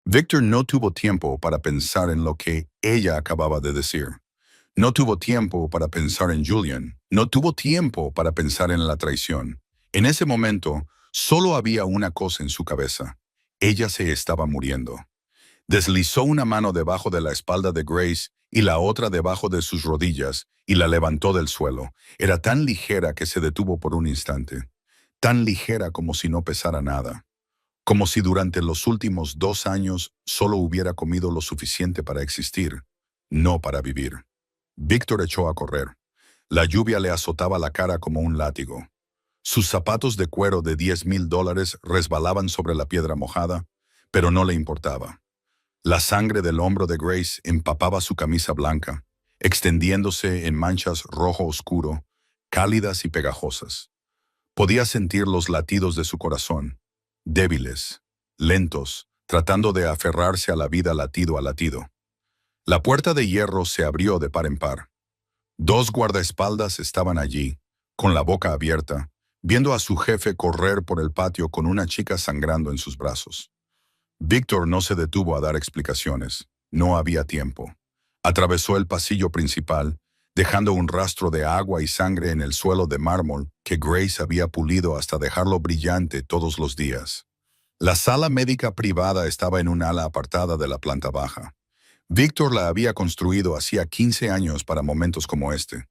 Victor no tuvo tiempo para pensar en lo que ella acababa de decir. No tuvo tiempo para pensar en Julian. No tuvo tiempo para pensar en la traición. En ese momento, solo había una cosa en su cabeza. Ella se estaba muriendo. Deslizó una mano debajo de la espalda de Grace y la otra debajo de sus rodillas y la levantó del suelo. Era tan ligera que se detuvo por un instante. Tan ligera como si no pesara nada. Como si durante los últimos 2 años solo hubiera comido lo suficiente para existir, no para vivir. Víctor echó a correr. La lluvia le azotaba la cara como un látigo. Sus zapatos de cuero de $10,000 resbalaban sobre la piedra mojada, pero no le importaba. La sangre del hombro de Grace empapaba su camisa blanca, extendiéndose en manchas rojo oscuro, cálidas y pegajosas. Podía sentir los latidos de su corazón, débiles, lentos, tratando de aferrarse a la vida latido a latido. La puerta de hierro se abrió de par en par. Dos guardaespaldas estaban allí, con la boca abierta, viendo a su jefe correr por el patio con una chica sangrando en sus brazos. Víctor no se detuvo a dar explicaciones. No había tiempo. Atravesó el pasillo principal, dejando un rastro de agua y sangre en el suelo de mármol que Grace había pulido hasta dejarlo brillante todos los días. La sala médica privada estaba en un ala apartada de la planta baja. Víctor la había construido hacía 15 años para momentos como este.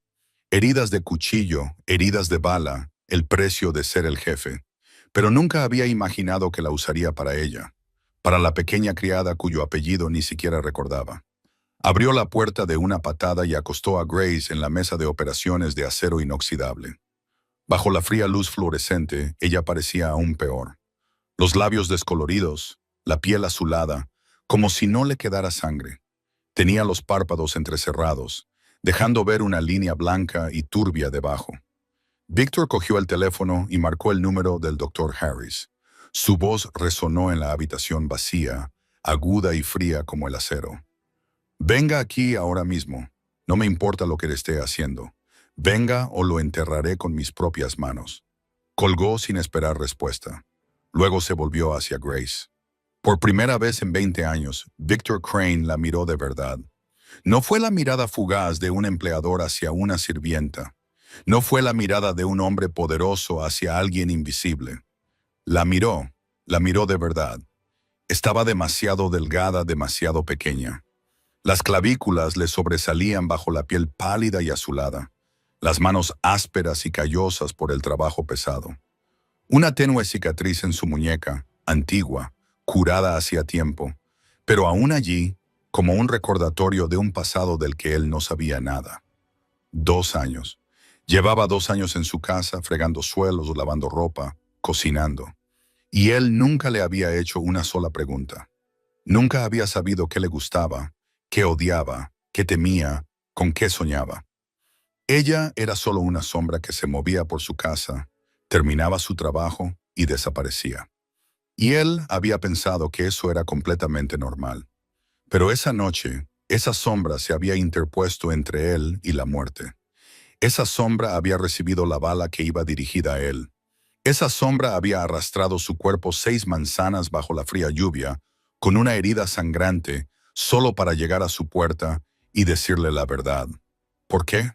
Heridas de cuchillo, heridas de bala, el precio de ser el jefe. Pero nunca había imaginado que la usaría para ella, para la pequeña criada cuyo apellido ni siquiera recordaba. Abrió la puerta de una patada y acostó a Grace en la mesa de operaciones de acero inoxidable. Bajo la fría luz fluorescente, ella parecía aún peor. Los labios descoloridos, la piel azulada, como si no le quedara sangre. Tenía los párpados entrecerrados, dejando ver una línea blanca y turbia debajo. Víctor cogió el teléfono y marcó el número del Dr. Harris. Su voz resonó en la habitación vacía, aguda y fría como el acero. Venga aquí ahora mismo. No me importa lo que le esté haciendo. Venga o lo enterraré con mis propias manos. Colgó sin esperar respuesta. Luego se volvió hacia Grace. Por primera vez en 20 años, Victor Crane la miró de verdad. No fue la mirada fugaz de un empleador hacia una sirvienta. No fue la mirada de un hombre poderoso hacia alguien invisible. La miró de verdad. Estaba demasiado delgada, demasiado pequeña. Las clavículas le sobresalían bajo la piel pálida y azulada, las manos ásperas y callosas por el trabajo pesado. Una tenue cicatriz en su muñeca, antigua, curada hacía tiempo, pero aún allí, como un recordatorio de un pasado del que él no sabía nada. 2 años. Llevaba 2 años en su casa, fregando suelos, lavando ropa, cocinando. Y él nunca le había hecho una sola pregunta. Nunca había sabido qué le gustaba, qué odiaba, qué temía, con qué soñaba. Ella era solo una sombra que se movía por su casa, terminaba su trabajo y desaparecía. Y él había pensado que eso era completamente normal. Pero esa noche, esa sombra se había interpuesto entre él y la muerte. Esa sombra había recibido la bala que iba dirigida a él. Esa sombra había arrastrado su cuerpo 6 manzanas bajo la fría lluvia, con una herida sangrante, solo para llegar a su puerta y decirle la verdad. ¿Por qué?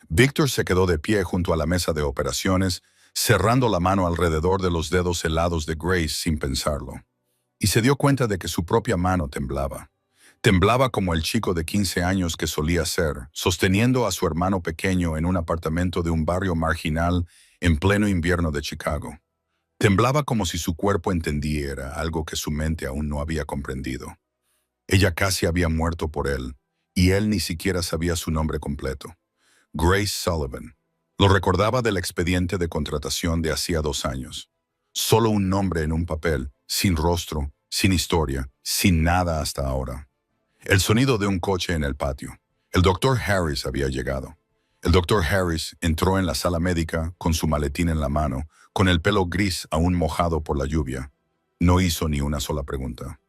Víctor se quedó de pie junto a la mesa de operaciones, cerrando la mano alrededor de los dedos helados de Grace sin pensarlo. Y se dio cuenta de que su propia mano temblaba. Temblaba como el chico de 15 años que solía ser, sosteniendo a su hermano pequeño en un apartamento de un barrio marginal en pleno invierno de Chicago. Temblaba como si su cuerpo entendiera algo que su mente aún no había comprendido. Ella casi había muerto por él, y él ni siquiera sabía su nombre completo. Grace Sullivan. Lo recordaba del expediente de contratación de hacía 2 años. Solo un nombre en un papel, sin rostro, sin historia, sin nada hasta ahora. El sonido de un coche en el patio. El Dr. Harris había llegado. El Dr. Harris entró en la sala médica con su maletín en la mano, con el pelo gris aún mojado por la lluvia. No hizo ni una sola pregunta.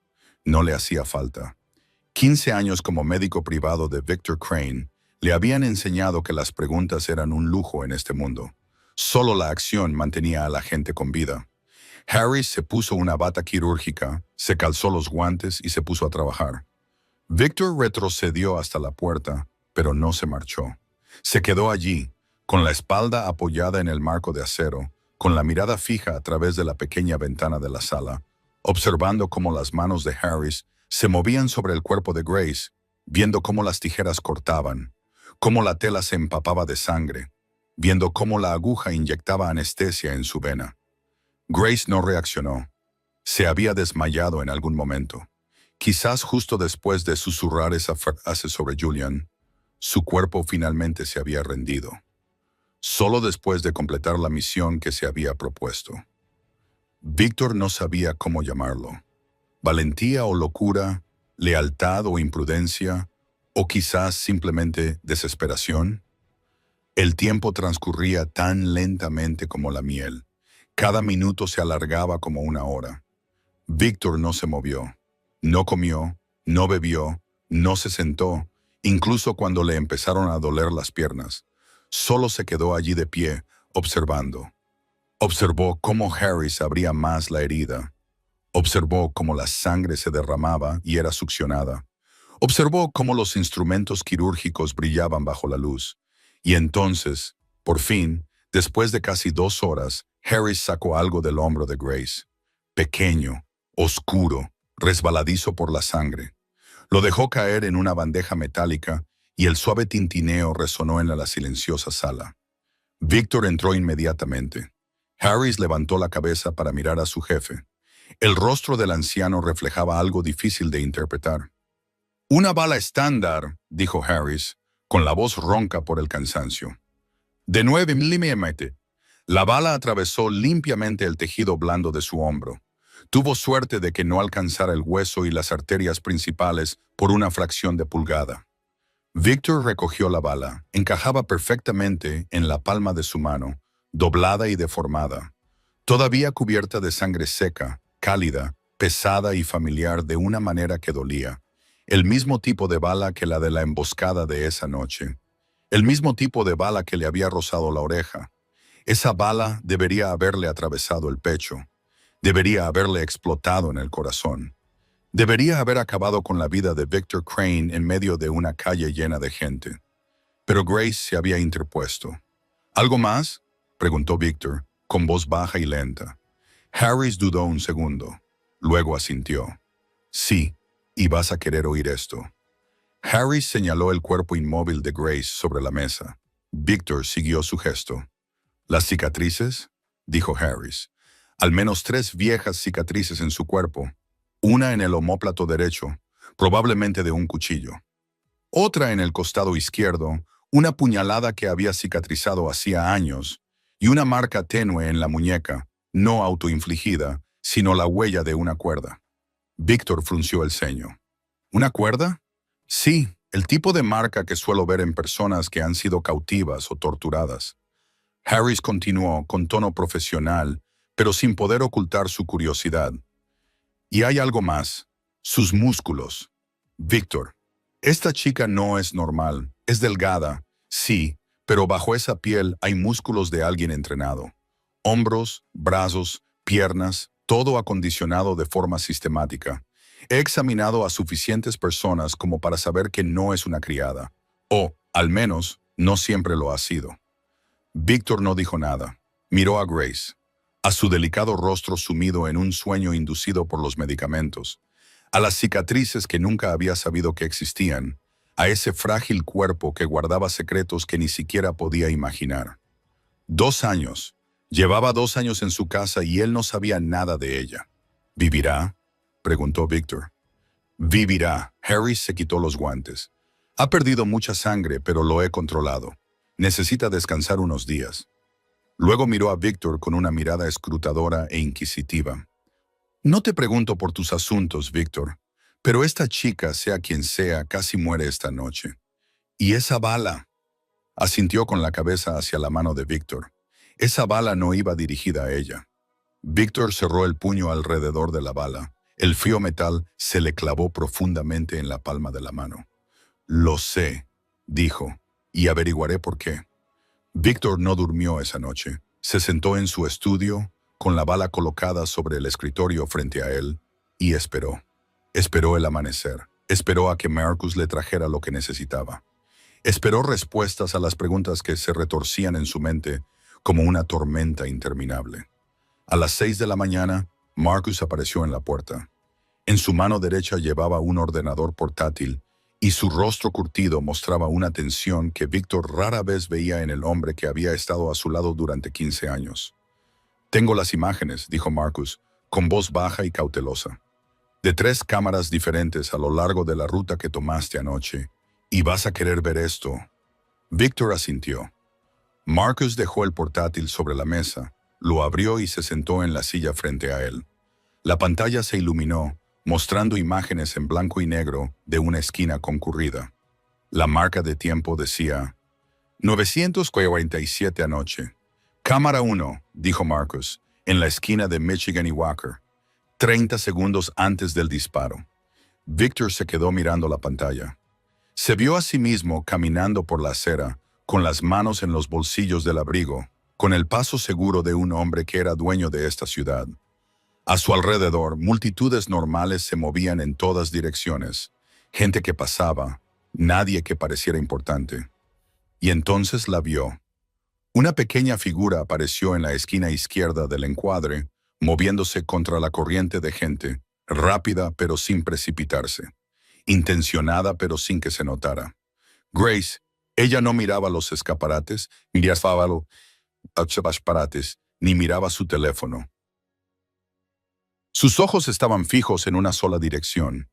No le hacía falta. 15 años como médico privado de Victor Crane le habían enseñado que las preguntas eran un lujo en este mundo. Solo la acción mantenía a la gente con vida. Harris se puso una bata quirúrgica, se calzó los guantes y se puso a trabajar. Victor retrocedió hasta la puerta, pero no se marchó. Se quedó allí, con la espalda apoyada en el marco de acero, con la mirada fija a través de la pequeña ventana de la sala, observando cómo las manos de Harris se movían sobre el cuerpo de Grace, viendo cómo las tijeras cortaban, cómo la tela se empapaba de sangre, viendo cómo la aguja inyectaba anestesia en su vena. Grace no reaccionó. Se había desmayado en algún momento. Quizás justo después de susurrar esa frase sobre Julian, su cuerpo finalmente se había rendido. Solo después de completar la misión que se había propuesto. Victor no sabía cómo llamarlo. Valentía o locura, lealtad o imprudencia, o quizás simplemente desesperación. El tiempo transcurría tan lentamente como la miel. Cada minuto se alargaba como una hora. Victor no se movió, no comió, no bebió, no se sentó, incluso cuando le empezaron a doler las piernas. Solo se quedó allí de pie, observando. Observó cómo Harris abría más la herida. Observó cómo la sangre se derramaba y era succionada. Observó cómo los instrumentos quirúrgicos brillaban bajo la luz. Y entonces, por fin, después de casi 2 horas, Harris sacó algo del hombro de Grace. Pequeño, oscuro, resbaladizo por la sangre. Lo dejó caer en una bandeja metálica y el suave tintineo resonó en la silenciosa sala. Victor entró inmediatamente. Harris levantó la cabeza para mirar a su jefe. El rostro del anciano reflejaba algo difícil de interpretar. «Una bala estándar», dijo Harris, con la voz ronca por el cansancio. «De 9 milímetros». La bala atravesó limpiamente el tejido blando de su hombro. Tuvo suerte de que no alcanzara el hueso y las arterias principales por una fracción de pulgada. Victor recogió la bala. Encajaba perfectamente en la palma de su mano, doblada y deformada, todavía cubierta de sangre seca, cálida, pesada y familiar de una manera que dolía. El mismo tipo de bala que la de la emboscada de esa noche. El mismo tipo de bala que le había rozado la oreja. Esa bala debería haberle atravesado el pecho. Debería haberle explotado en el corazón. Debería haber acabado con la vida de Victor Crane en medio de una calle llena de gente. Pero Grace se había interpuesto. ¿Algo más?, preguntó Victor, con voz baja y lenta. Harris dudó un segundo. Luego asintió. «Sí, y vas a querer oír esto». Harris señaló el cuerpo inmóvil de Grace sobre la mesa. Victor siguió su gesto. «¿Las cicatrices?», dijo Harris. «Al menos 3 viejas cicatrices en su cuerpo. Una en el omóplato derecho, probablemente de un cuchillo. Otra en el costado izquierdo, una puñalada que había cicatrizado hacía años, y una marca tenue en la muñeca, no autoinfligida, sino la huella de una cuerda». Victor frunció el ceño. «¿Una cuerda?». «Sí, el tipo de marca que suelo ver en personas que han sido cautivas o torturadas». Harris continuó con tono profesional, pero sin poder ocultar su curiosidad. «Y hay algo más. Sus músculos. Victor, esta chica no es normal. Es delgada, sí, pero bajo esa piel hay músculos de alguien entrenado. Hombros, brazos, piernas, todo acondicionado de forma sistemática. He examinado a suficientes personas como para saber que no es una criada. O, al menos, no siempre lo ha sido». Victor no dijo nada. Miró a Grace, a su delicado rostro sumido en un sueño inducido por los medicamentos, a las cicatrices que nunca había sabido que existían, a ese frágil cuerpo que guardaba secretos que ni siquiera podía imaginar. 2 años. Llevaba 2 años en su casa y él no sabía nada de ella. ¿Vivirá?, preguntó Victor. «Vivirá». Harris se quitó los guantes. «Ha perdido mucha sangre, pero lo he controlado. Necesita descansar unos días». Luego miró a Victor con una mirada escrutadora e inquisitiva. «No te pregunto por tus asuntos, Victor, pero esta chica, sea quien sea, casi muere esta noche. ¿Y esa bala?». Asintió con la cabeza hacia la mano de Victor. Esa bala no iba dirigida a ella. Victor cerró el puño alrededor de la bala. El frío metal se le clavó profundamente en la palma de la mano. «Lo sé», dijo, «y averiguaré por qué». Victor no durmió esa noche. Se sentó en su estudio, con la bala colocada sobre el escritorio frente a él, y esperó. Esperó el amanecer. Esperó a que Marcus le trajera lo que necesitaba. Esperó respuestas a las preguntas que se retorcían en su mente como una tormenta interminable. A las 6 de la mañana, Marcus apareció en la puerta. En su mano derecha llevaba un ordenador portátil y su rostro curtido mostraba una tensión que Víctor rara vez veía en el hombre que había estado a su lado durante 15 años. «Tengo las imágenes», dijo Marcus, con voz baja y cautelosa, «de 3 cámaras diferentes a lo largo de la ruta que tomaste anoche, y vas a querer ver esto». Víctor asintió. Marcus dejó el portátil sobre la mesa, lo abrió y se sentó en la silla frente a él. La pantalla se iluminó, mostrando imágenes en blanco y negro de una esquina concurrida. La marca de tiempo decía 947 anoche. «Cámara 1», dijo Marcus, en la esquina de Michigan y Walker, 30 segundos antes del disparo. Víctor se quedó mirando la pantalla. Se vio a sí mismo caminando por la acera, con las manos en los bolsillos del abrigo, con el paso seguro de un hombre que era dueño de esta ciudad. A su alrededor, multitudes normales se movían en todas direcciones. Gente que pasaba, nadie que pareciera importante. Y entonces la vio. Una pequeña figura apareció en la esquina izquierda del encuadre, moviéndose contra la corriente de gente, rápida pero sin precipitarse, intencionada pero sin que se notara. Grace, ella no miraba los escaparates, ni miraba su teléfono. Sus ojos estaban fijos en una sola dirección.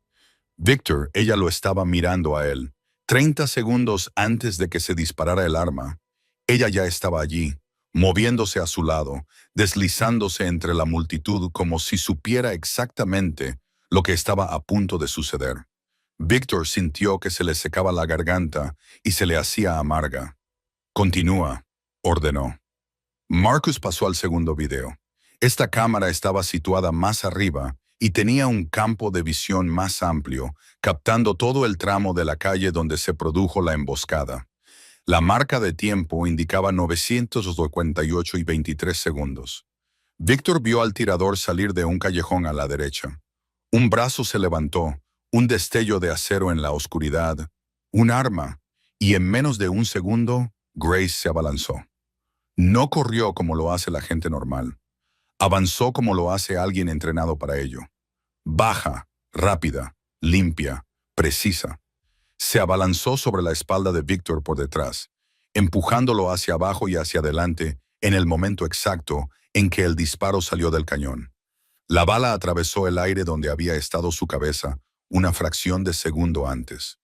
Víctor, ella lo estaba mirando a él. 30 segundos antes de que se disparara el arma, ella ya estaba allí, moviéndose a su lado, deslizándose entre la multitud como si supiera exactamente lo que estaba a punto de suceder. Víctor sintió que se le secaba la garganta y se le hacía amarga. «Continúa», ordenó. Marcus pasó al segundo video. Esta cámara estaba situada más arriba y tenía un campo de visión más amplio, captando todo el tramo de la calle donde se produjo la emboscada. La marca de tiempo indicaba 958 y 23 segundos. Víctor vio al tirador salir de un callejón a la derecha. Un brazo se levantó, un destello de acero en la oscuridad, un arma, y en menos de un segundo, Grace se abalanzó. No corrió como lo hace la gente normal. Avanzó como lo hace alguien entrenado para ello. Baja, rápida, limpia, precisa. Se abalanzó sobre la espalda de Víctor por detrás, empujándolo hacia abajo y hacia adelante en el momento exacto en que el disparo salió del cañón. La bala atravesó el aire donde había estado su cabeza una fracción de segundo antes.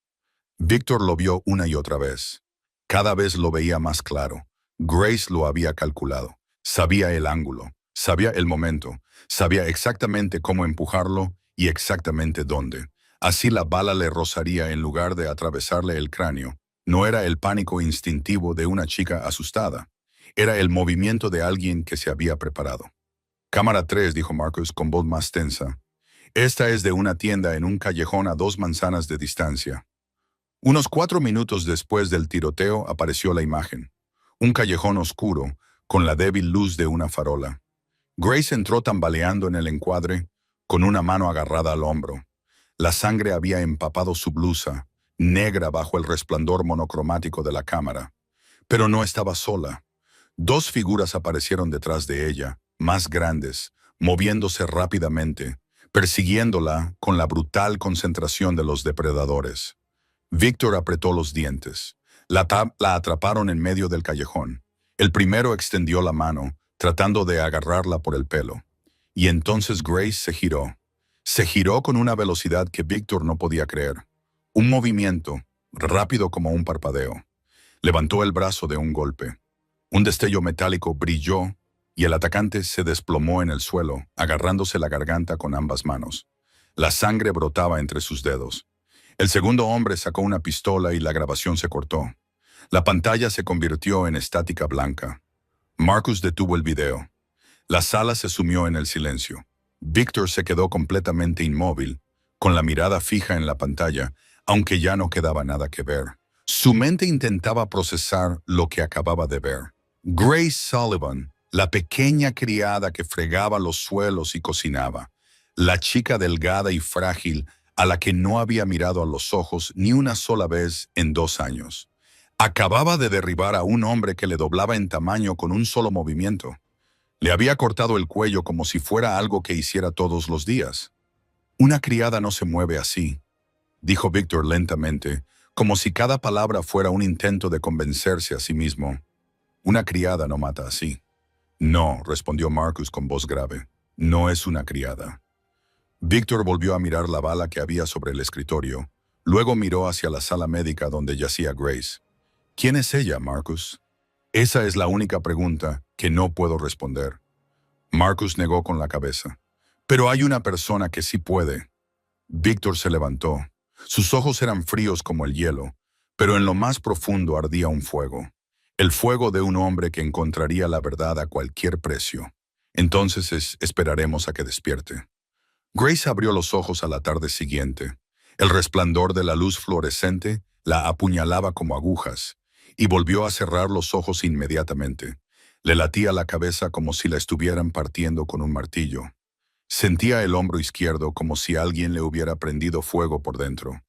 Víctor lo vio una y otra vez. Cada vez lo veía más claro. Grace lo había calculado. Sabía el ángulo. Sabía el momento, sabía exactamente cómo empujarlo y exactamente dónde. Así la bala le rozaría en lugar de atravesarle el cráneo. No era el pánico instintivo de una chica asustada. Era el movimiento de alguien que se había preparado. «Cámara 3», dijo Marcus con voz más tensa. «Esta es de una tienda en un callejón a 2 manzanas de distancia». Unos 4 minutos después del tiroteo apareció la imagen. Un callejón oscuro, con la débil luz de una farola. Grace entró tambaleando en el encuadre, con una mano agarrada al hombro. La sangre había empapado su blusa, negra bajo el resplandor monocromático de la cámara. Pero no estaba sola. 2 figuras aparecieron detrás de ella, más grandes, moviéndose rápidamente, persiguiéndola con la brutal concentración de los depredadores. Víctor apretó los dientes. La atraparon en medio del callejón. El primero extendió la mano, tratando de agarrarla por el pelo. Y entonces Grace se giró. Se giró con una velocidad que Víctor no podía creer. Un movimiento, rápido como un parpadeo. Levantó el brazo de un golpe. Un destello metálico brilló y el atacante se desplomó en el suelo, agarrándose la garganta con ambas manos. La sangre brotaba entre sus dedos. El segundo hombre sacó una pistola y la grabación se cortó. La pantalla se convirtió en estática blanca. Marcus detuvo el video. La sala se sumió en el silencio. Víctor se quedó completamente inmóvil, con la mirada fija en la pantalla, aunque ya no quedaba nada que ver. Su mente intentaba procesar lo que acababa de ver. Grace Sullivan, La pequeña criada que fregaba los suelos y cocinaba. La chica delgada y frágil a la que no había mirado a los ojos ni una sola vez en 2 años. Acababa de derribar a un hombre que le doblaba en tamaño con un solo movimiento. Le había cortado el cuello como si fuera algo que hiciera todos los días. Una criada no se mueve así, dijo Víctor lentamente, como si cada palabra fuera un intento de convencerse a sí mismo. Una criada no mata así. No, respondió Marcus con voz grave. No es una criada. Víctor volvió a mirar la bala que había sobre el escritorio. Luego miró hacia la sala médica donde yacía Grace. ¿Quién es ella, Marcus? Esa es la única pregunta que no puedo responder. Marcus negó con la cabeza. Pero hay una persona que sí puede. Víctor se levantó. Sus ojos eran fríos como el hielo, pero en lo más profundo ardía un fuego. El fuego de un hombre que encontraría la verdad a cualquier precio. Entonces esperaremos a que despierte. Grace abrió los ojos a la tarde siguiente. El resplandor de la luz fluorescente la apuñalaba como agujas, y volvió a cerrar los ojos inmediatamente. Le latía la cabeza como si la estuvieran partiendo con un martillo. Sentía el hombro izquierdo como si alguien le hubiera prendido fuego por dentro.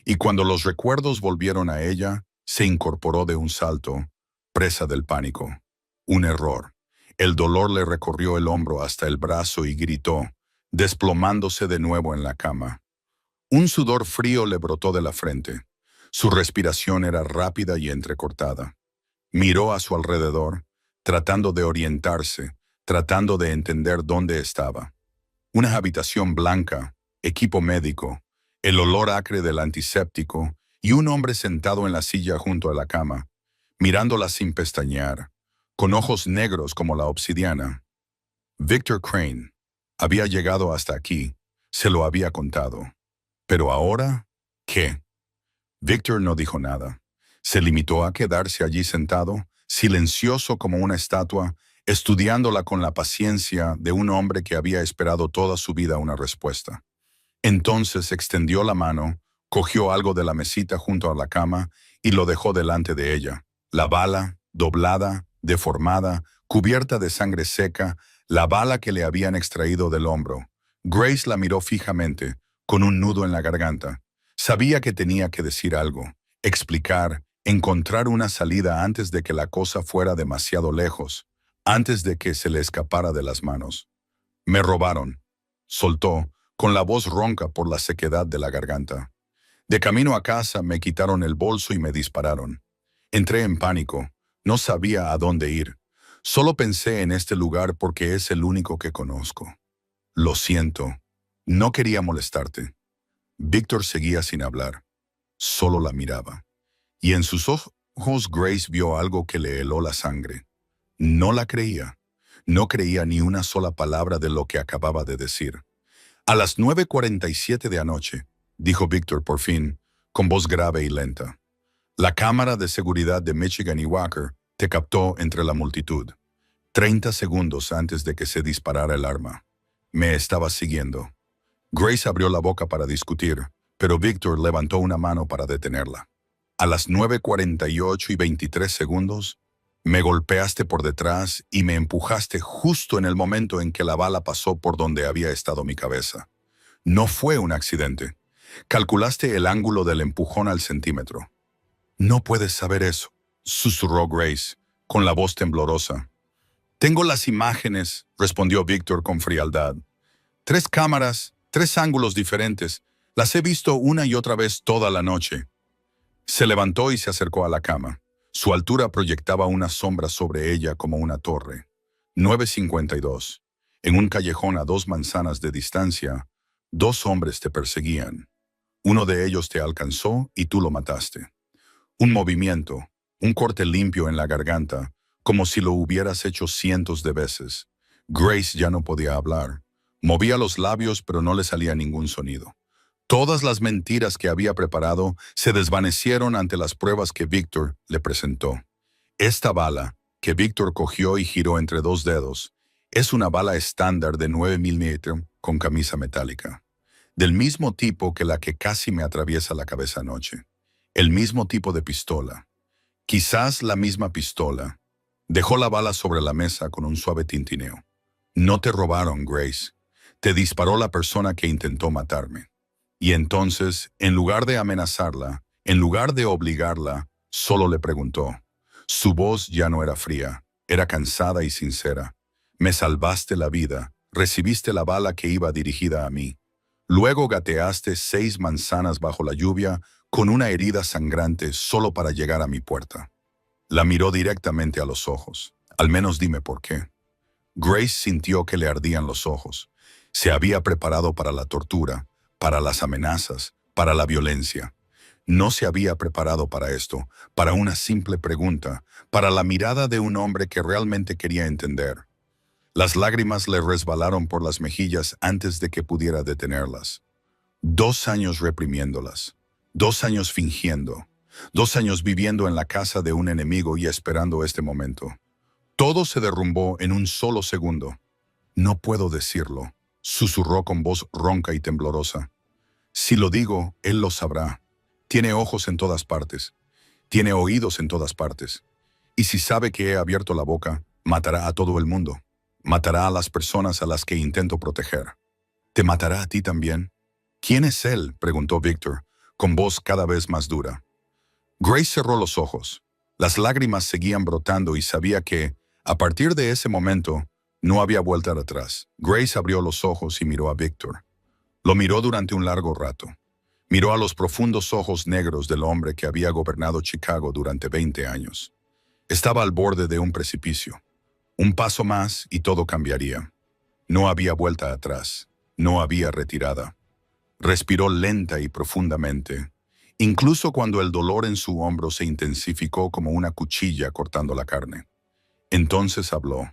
Y cuando los recuerdos volvieron a ella, se incorporó de un salto, presa del pánico. Un error. El dolor le recorrió el hombro hasta el brazo y gritó, desplomándose de nuevo en la cama. Un sudor frío le brotó de la frente. Su respiración era rápida y entrecortada. Miró a su alrededor, tratando de orientarse, tratando de entender dónde estaba. Una habitación blanca, equipo médico, el olor acre del antiséptico y un hombre sentado en la silla junto a la cama, mirándola sin pestañear, con ojos negros como la obsidiana. Victor Crane había llegado hasta aquí, se lo había contado. Pero ahora, ¿qué? Victor no dijo nada. Se limitó a quedarse allí sentado, silencioso como una estatua, estudiándola con la paciencia de un hombre que había esperado toda su vida una respuesta. Entonces extendió la mano, cogió algo de la mesita junto a la cama y lo dejó delante de ella. La bala, doblada, deformada, cubierta de sangre seca, la bala que le habían extraído del hombro. Grace la miró fijamente, con un nudo en la garganta. Sabía que tenía que decir algo, explicar, encontrar una salida antes de que la cosa fuera demasiado lejos, antes de que se le escapara de las manos. Me robaron, soltó, con la voz ronca por la sequedad de la garganta. De camino a casa me quitaron el bolso y me dispararon. Entré en pánico, no sabía a dónde ir. Solo pensé en este lugar porque es el único que conozco. Lo siento, no quería molestarte. Víctor seguía sin hablar, solo la miraba. Y en sus ojos Grace vio algo que le heló la sangre. No la creía. No creía ni una sola palabra de lo que acababa de decir. A las 9:47 de anoche, dijo Víctor por fin, con voz grave y lenta. La cámara de seguridad de Michigan y Walker te captó entre la multitud. 30 segundos antes de que se disparara el arma. Me estaba siguiendo. Grace abrió la boca para discutir, pero Víctor levantó una mano para detenerla. A las 9:48:23, me golpeaste por detrás y me empujaste justo en el momento en que la bala pasó por donde había estado mi cabeza. No fue un accidente. Calculaste el ángulo del empujón al centímetro. No puedes saber eso, susurró Grace, con la voz temblorosa. Tengo las imágenes, respondió Víctor con frialdad. 3 cámaras, 3 ángulos diferentes. Las he visto una y otra vez toda la noche. Se levantó y se acercó a la cama. Su altura proyectaba una sombra sobre ella como una torre. 9:52. En un callejón a 2 manzanas de distancia, 2 hombres te perseguían. Uno de ellos te alcanzó y tú lo mataste. Un movimiento, un corte limpio en la garganta, como si lo hubieras hecho cientos de veces. Grace ya no podía hablar. Movía los labios, pero no le salía ningún sonido. Todas las mentiras que había preparado se desvanecieron ante las pruebas que Víctor le presentó. Esta bala, que Víctor cogió y giró entre 2 dedos, es una bala estándar de 9 milímetros con camisa metálica. Del mismo tipo que la que casi me atraviesa la cabeza anoche. El mismo tipo de pistola. Quizás la misma pistola. Dejó la bala sobre la mesa con un suave tintineo. No te robaron, Grace. Te disparó la persona que intentó matarme. Y entonces, en lugar de amenazarla, en lugar de obligarla, solo le preguntó. Su voz ya no era fría, era cansada y sincera. Me salvaste la vida, recibiste la bala que iba dirigida a mí. Luego gateaste 6 manzanas bajo la lluvia con una herida sangrante solo para llegar a mi puerta. La miró directamente a los ojos. Al menos dime por qué. Grace sintió que le ardían los ojos. Se había preparado para la tortura, para las amenazas, para la violencia. No se había preparado para esto, para una simple pregunta, para la mirada de un hombre que realmente quería entender. Las lágrimas le resbalaron por las mejillas antes de que pudiera detenerlas. 2 años reprimiéndolas, 2 años fingiendo, 2 años viviendo en la casa de un enemigo y esperando este momento. Todo se derrumbó en un solo segundo. No puedo decirlo, susurró con voz ronca y temblorosa. Si lo digo, él lo sabrá. Tiene ojos en todas partes. Tiene oídos en todas partes. Y si sabe que he abierto la boca, matará a todo el mundo. Matará a las personas a las que intento proteger. ¿Te matará a ti también? ¿Quién es él?, preguntó Victor, con voz cada vez más dura. Grace cerró los ojos. Las lágrimas seguían brotando y sabía que, a partir de ese momento, no había vuelta atrás. Grace abrió los ojos y miró a Victor. Lo miró durante un largo rato. Miró a los profundos ojos negros del hombre que había gobernado Chicago durante 20 años. Estaba al borde de un precipicio. Un paso más y todo cambiaría. No había vuelta atrás. No había retirada. Respiró lenta y profundamente, incluso cuando el dolor en su hombro se intensificó como una cuchilla cortando la carne. Entonces habló.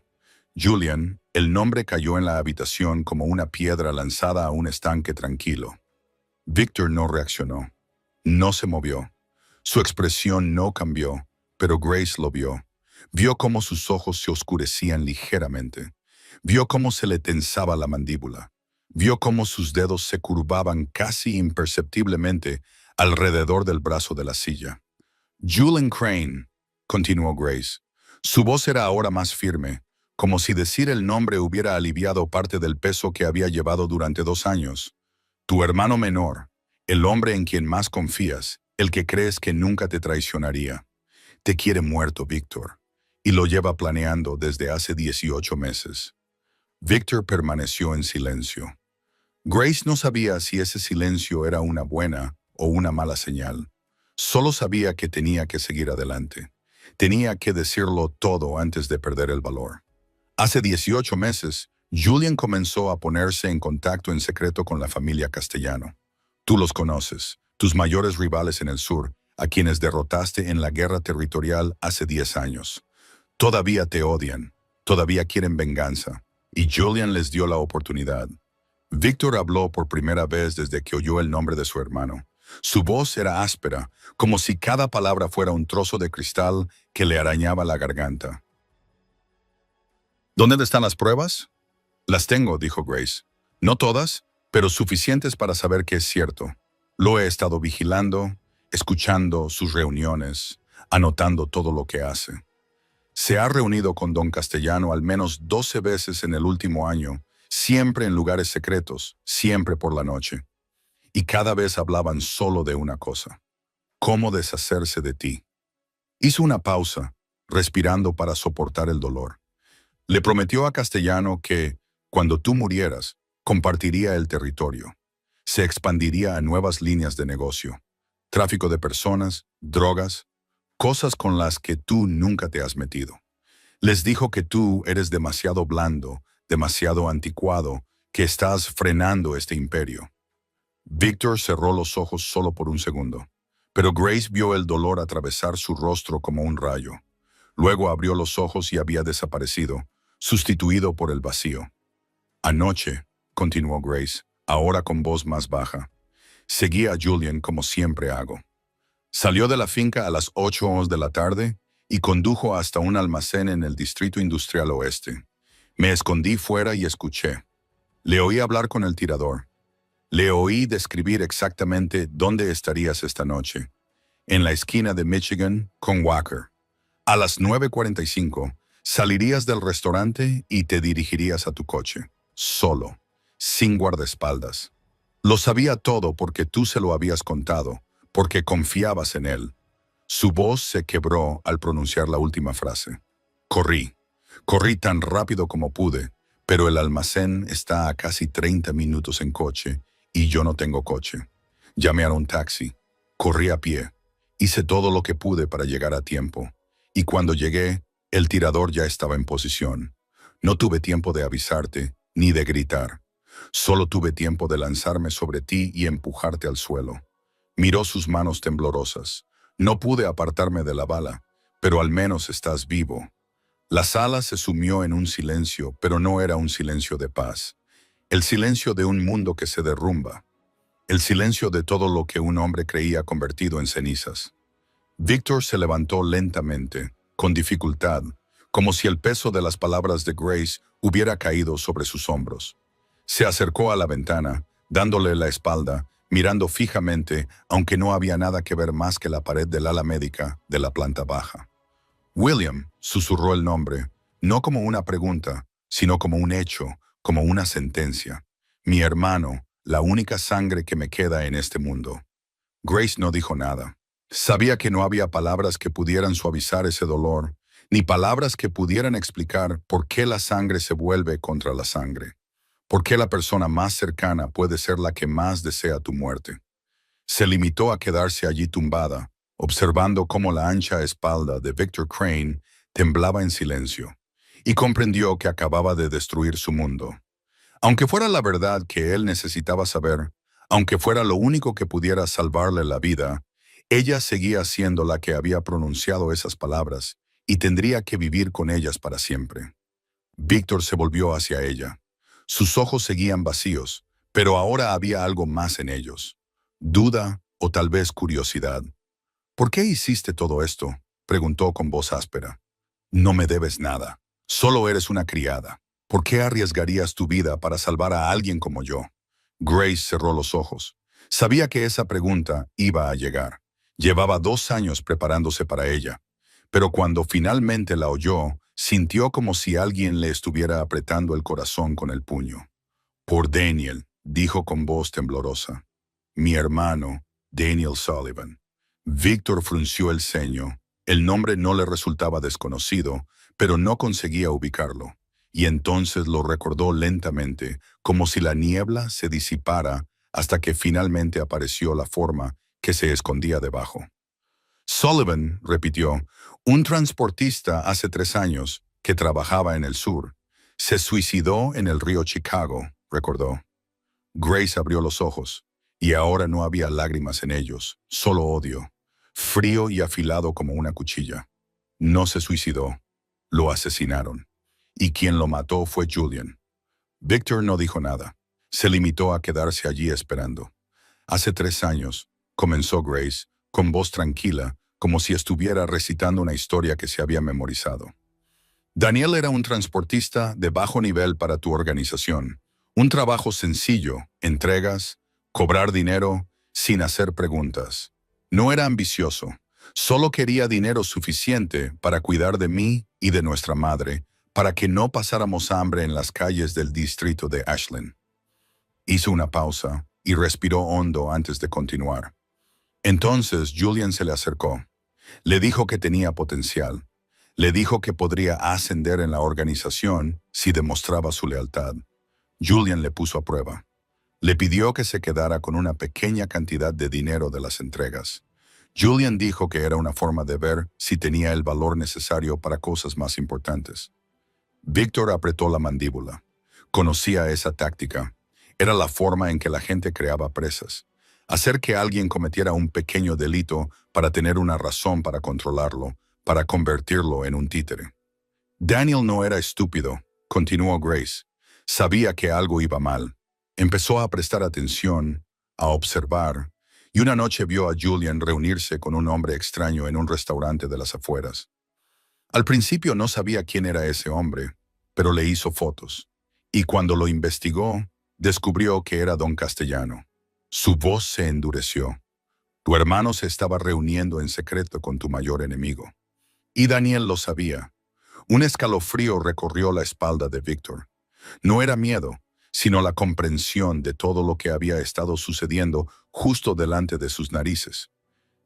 Julian, el nombre cayó en la habitación como una piedra lanzada a un estanque tranquilo. Victor no reaccionó. No se movió. Su expresión no cambió, pero Grace lo vio. Vio cómo sus ojos se oscurecían ligeramente. Vio cómo se le tensaba la mandíbula. Vio cómo sus dedos se curvaban casi imperceptiblemente alrededor del brazo de la silla. Julian Crane, continuó Grace. Su voz era ahora más firme, como si decir el nombre hubiera aliviado parte del peso que había llevado durante 2 años. Tu hermano menor, el hombre en quien más confías, el que crees que nunca te traicionaría. Te quiere muerto, Victor, y lo lleva planeando desde hace 18 meses. Victor permaneció en silencio. Grace no sabía si ese silencio era una buena o una mala señal. Solo sabía que tenía que seguir adelante. Tenía que decirlo todo antes de perder el valor. Hace 18 meses, Julian comenzó a ponerse en contacto en secreto con la familia Castellano. Tú los conoces, tus mayores rivales en el sur, a quienes derrotaste en la guerra territorial hace 10 años. Todavía te odian, todavía quieren venganza, y Julian les dio la oportunidad. Victor habló por primera vez desde que oyó el nombre de su hermano. Su voz era áspera, como si cada palabra fuera un trozo de cristal que le arañaba la garganta. ¿Dónde están las pruebas? Las tengo, dijo Grace. No todas, pero suficientes para saber que es cierto. Lo he estado vigilando, escuchando sus reuniones, anotando todo lo que hace. Se ha reunido con don Castellano al menos 12 veces en el último año, siempre en lugares secretos, siempre por la noche. Y cada vez hablaban solo de una cosa: cómo deshacerse de ti. Hizo una pausa, respirando para soportar el dolor. Le prometió a Castellano que, cuando tú murieras, compartiría el territorio. Se expandiría a nuevas líneas de negocio. Tráfico de personas, drogas, cosas con las que tú nunca te has metido. Les dijo que tú eres demasiado blando, demasiado anticuado, que estás frenando este imperio. Victor cerró los ojos solo por un segundo, pero Grace vio el dolor atravesar su rostro como un rayo. Luego abrió los ojos y había desaparecido, sustituido por el vacío. Anoche, continuó Grace, ahora con voz más baja, seguí a Julian como siempre hago. Salió de la finca a las 8 de la tarde y condujo hasta un almacén en el Distrito Industrial Oeste. Me escondí fuera y escuché. Le oí hablar con el tirador. Le oí describir exactamente dónde estarías esta noche. En la esquina de Michigan con Walker. A las 9:45, Salirías del restaurante y te dirigirías a tu coche, solo, sin guardaespaldas. Lo sabía todo porque tú se lo habías contado, porque confiabas en él. Su voz se quebró al pronunciar la última frase. Corrí. Corrí tan rápido como pude, pero el almacén está a casi 30 minutos en coche y yo no tengo coche. Llamé a un taxi. Corrí a pie. Hice todo lo que pude para llegar a tiempo. Y cuando llegué, el tirador ya estaba en posición. No tuve tiempo de avisarte, ni de gritar. Solo tuve tiempo de lanzarme sobre ti y empujarte al suelo. Miró sus manos temblorosas. No pude apartarme de la bala, pero al menos estás vivo. La sala se sumió en un silencio, pero no era un silencio de paz. El silencio de un mundo que se derrumba. El silencio de todo lo que un hombre creía convertido en cenizas. Víctor se levantó lentamente, con dificultad, como si el peso de las palabras de Grace hubiera caído sobre sus hombros. Se acercó a la ventana, dándole la espalda, mirando fijamente, aunque no había nada que ver más que la pared del ala médica de la planta baja. William, susurró el nombre, no como una pregunta, sino como un hecho, como una sentencia. Mi hermano, la única sangre que me queda en este mundo. Grace no dijo nada. Sabía que no había palabras que pudieran suavizar ese dolor, ni palabras que pudieran explicar por qué la sangre se vuelve contra la sangre. ¿Por qué la persona más cercana puede ser la que más desea tu muerte? Se limitó a quedarse allí tumbada, observando cómo la ancha espalda de Victor Crane temblaba en silencio, y comprendió que acababa de destruir su mundo. Aunque fuera la verdad que él necesitaba saber, aunque fuera lo único que pudiera salvarle la vida, ella seguía siendo la que había pronunciado esas palabras y tendría que vivir con ellas para siempre. Víctor se volvió hacia ella. Sus ojos seguían vacíos, pero ahora había algo más en ellos. Duda o tal vez curiosidad. ¿Por qué hiciste todo esto?, preguntó con voz áspera. No me debes nada. Solo eres una criada. ¿Por qué arriesgarías tu vida para salvar a alguien como yo? Grace cerró los ojos. Sabía que esa pregunta iba a llegar. Llevaba 2 años preparándose para ella. Pero cuando finalmente la oyó, sintió como si alguien le estuviera apretando el corazón con el puño. Por Daniel, dijo con voz temblorosa. Mi hermano, Daniel Sullivan. Víctor frunció el ceño. El nombre no le resultaba desconocido, pero no conseguía ubicarlo. Y entonces lo recordó lentamente, como si la niebla se disipara hasta que finalmente apareció la forma que se escondía debajo. Sullivan, repitió, un transportista hace 3 años que trabajaba en el sur. Se suicidó en el río Chicago, recordó. Grace abrió los ojos, y ahora no había lágrimas en ellos, solo odio, frío y afilado como una cuchilla. No se suicidó, lo asesinaron. Y quien lo mató fue Julian. Victor no dijo nada. Se limitó a quedarse allí esperando. Hace 3 años, comenzó Grace, con voz tranquila, como si estuviera recitando una historia que se había memorizado. Daniel era un transportista de bajo nivel para tu organización. Un trabajo sencillo, entregas, cobrar dinero, sin hacer preguntas. No era ambicioso, solo quería dinero suficiente para cuidar de mí y de nuestra madre, para que no pasáramos hambre en las calles del distrito de Ashland. Hizo una pausa y respiró hondo antes de continuar. Entonces Julian se le acercó. Le dijo que tenía potencial. Le dijo que podría ascender en la organización si demostraba su lealtad. Julian le puso a prueba. Le pidió que se quedara con una pequeña cantidad de dinero de las entregas. Julian dijo que era una forma de ver si tenía el valor necesario para cosas más importantes. Víctor apretó la mandíbula. Conocía esa táctica. Era la forma en que la gente creaba presas. Hacer que alguien cometiera un pequeño delito para tener una razón para controlarlo, para convertirlo en un títere. Daniel no era estúpido, continuó Grace. Sabía que algo iba mal. Empezó a prestar atención, a observar, y una noche vio a Julian reunirse con un hombre extraño en un restaurante de las afueras. Al principio no sabía quién era ese hombre, pero le hizo fotos. Y cuando lo investigó, descubrió que era don Castellano. Su voz se endureció. Tu hermano se estaba reuniendo en secreto con tu mayor enemigo. Y Daniel lo sabía. Un escalofrío recorrió la espalda de Víctor. No era miedo, sino la comprensión de todo lo que había estado sucediendo justo delante de sus narices.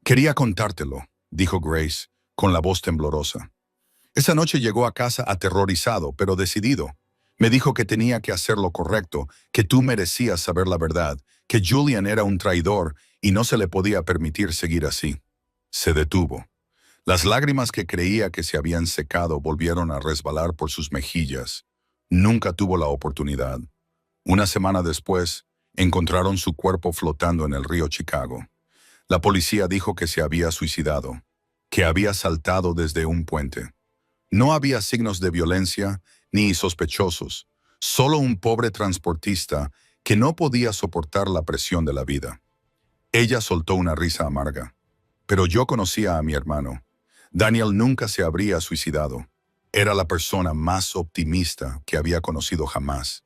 Quería contártelo, dijo Grace, con la voz temblorosa. Esa noche llegó a casa aterrorizado, pero decidido. Me dijo que tenía que hacer lo correcto, que tú merecías saber la verdad, que Julian era un traidor y no se le podía permitir seguir así. Se detuvo. Las lágrimas que creía que se habían secado volvieron a resbalar por sus mejillas. Nunca tuvo la oportunidad. Una semana después, encontraron su cuerpo flotando en el río Chicago. La policía dijo que se había suicidado, que había saltado desde un puente. No había signos de violencia ni sospechosos, solo un pobre transportista que no podía soportar la presión de la vida. Ella soltó una risa amarga. Pero yo conocía a mi hermano. Daniel nunca se habría suicidado. Era la persona más optimista que había conocido jamás.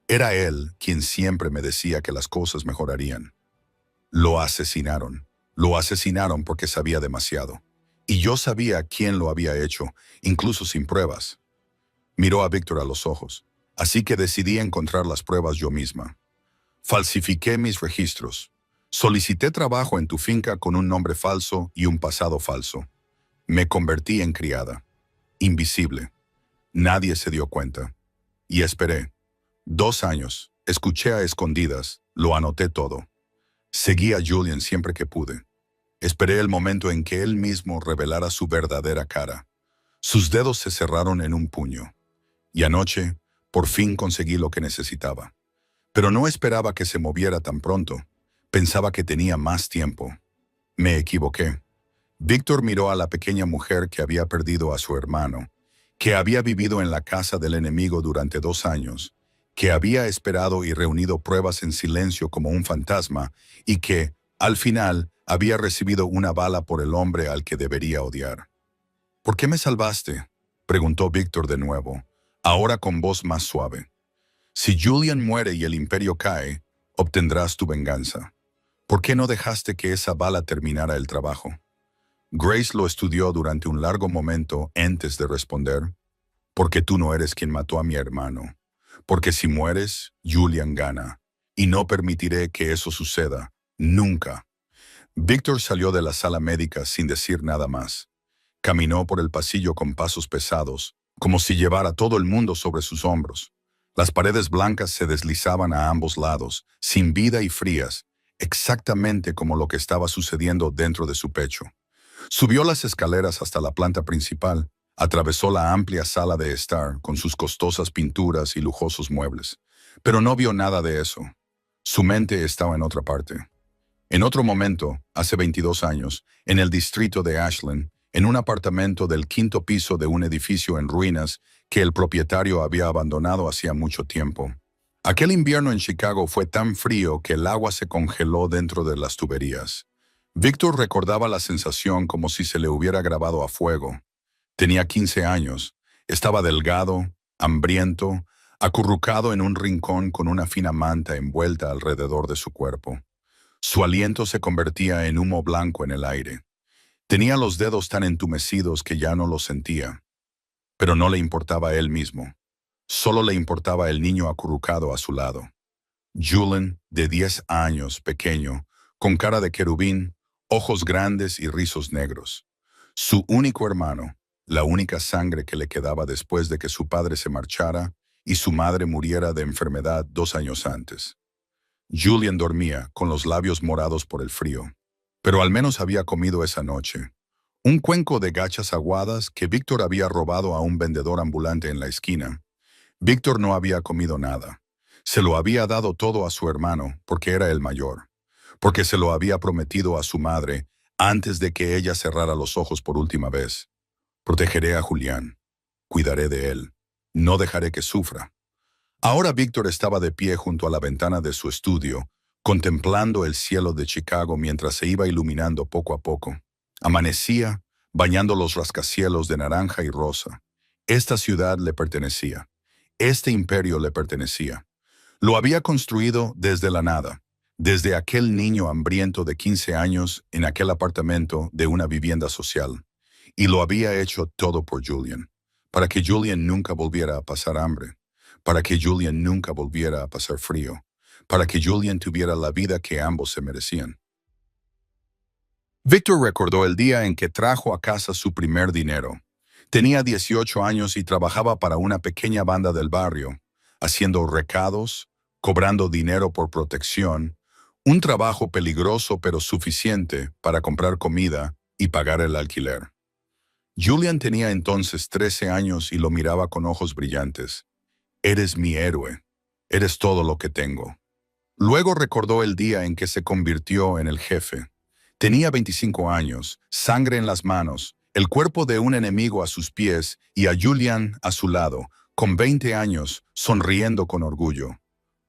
Era él quien siempre me decía que las cosas mejorarían. Lo asesinaron. Lo asesinaron porque sabía demasiado. Y yo sabía quién lo había hecho, incluso sin pruebas. Miró a Víctor a los ojos. Así que decidí encontrar las pruebas yo misma. Falsifiqué mis registros. Solicité trabajo en tu finca con un nombre falso y un pasado falso. Me convertí en criada. Invisible. Nadie se dio cuenta. Y esperé. 2 años. Escuché a escondidas. Lo anoté todo. Seguí a Julian siempre que pude. Esperé el momento en que él mismo revelara su verdadera cara. Sus dedos se cerraron en un puño. Y anoche, por fin conseguí lo que necesitaba. Pero no esperaba que se moviera tan pronto. Pensaba que tenía más tiempo. Me equivoqué. Víctor miró a la pequeña mujer que había perdido a su hermano, que había vivido en la casa del enemigo durante 2 años, que había esperado y reunido pruebas en silencio como un fantasma y que, al final, había recibido una bala por el hombre al que debería odiar. ¿Por qué me salvaste?, preguntó Víctor de nuevo, ahora con voz más suave. Si Julian muere y el imperio cae, obtendrás tu venganza. ¿Por qué no dejaste que esa bala terminara el trabajo? Grace lo estudió durante un largo momento antes de responder. Porque tú no eres quien mató a mi hermano. Porque si mueres, Julian gana. Y no permitiré que eso suceda. Nunca. Víctor salió de la sala médica sin decir nada más. Caminó por el pasillo con pasos pesados, como si llevara todo el mundo sobre sus hombros. Las paredes blancas se deslizaban a ambos lados, sin vida y frías, exactamente como lo que estaba sucediendo dentro de su pecho. Subió las escaleras hasta la planta principal, atravesó la amplia sala de estar con sus costosas pinturas y lujosos muebles, pero no vio nada de eso. Su mente estaba en otra parte. En otro momento, hace 22 años, en el distrito de Ashland, en un apartamento del 5º piso de un edificio en ruinas que el propietario había abandonado hacía mucho tiempo. Aquel invierno en Chicago fue tan frío que el agua se congeló dentro de las tuberías. Víctor recordaba la sensación como si se le hubiera grabado a fuego. Tenía 15 años, estaba delgado, hambriento, acurrucado en un rincón con una fina manta envuelta alrededor de su cuerpo. Su aliento se convertía en humo blanco en el aire. Tenía los dedos tan entumecidos que ya no los sentía. Pero no le importaba a él mismo. Solo le importaba el niño acurrucado a su lado. Julian, de 10 años, pequeño, con cara de querubín, ojos grandes y rizos negros. Su único hermano, la única sangre que le quedaba después de que su padre se marchara y su madre muriera de enfermedad 2 años antes. Julian dormía, con los labios morados por el frío. Pero al menos había comido esa noche. Un cuenco de gachas aguadas que Víctor había robado a un vendedor ambulante en la esquina. Víctor no había comido nada. Se lo había dado todo a su hermano, porque era el mayor. Porque se lo había prometido a su madre antes de que ella cerrara los ojos por última vez. Protegeré a Julián. Cuidaré de él. No dejaré que sufra. Ahora Víctor estaba de pie junto a la ventana de su estudio, contemplando el cielo de Chicago mientras se iba iluminando poco a poco. Amanecía, bañando los rascacielos de naranja y rosa. Esta ciudad le pertenecía. Este imperio le pertenecía. Lo había construido desde la nada, desde aquel niño hambriento de 15 años en aquel apartamento de una vivienda social. Y lo había hecho todo por Julian. para que Julian nunca volviera a pasar hambre, para que Julian nunca volviera a pasar frío, para que Julian tuviera la vida que ambos se merecían. Victor recordó el día en que trajo a casa su primer dinero. Tenía 18 años y trabajaba para una pequeña banda del barrio, haciendo recados, cobrando dinero por protección, un trabajo peligroso pero suficiente para comprar comida y pagar el alquiler. Julian tenía entonces 13 años y lo miraba con ojos brillantes. «Eres mi héroe. Eres todo lo que tengo». Luego recordó el día en que se convirtió en el jefe. Tenía 25 años, sangre en las manos, el cuerpo de un enemigo a sus pies y a Julian a su lado, con 20 años, sonriendo con orgullo.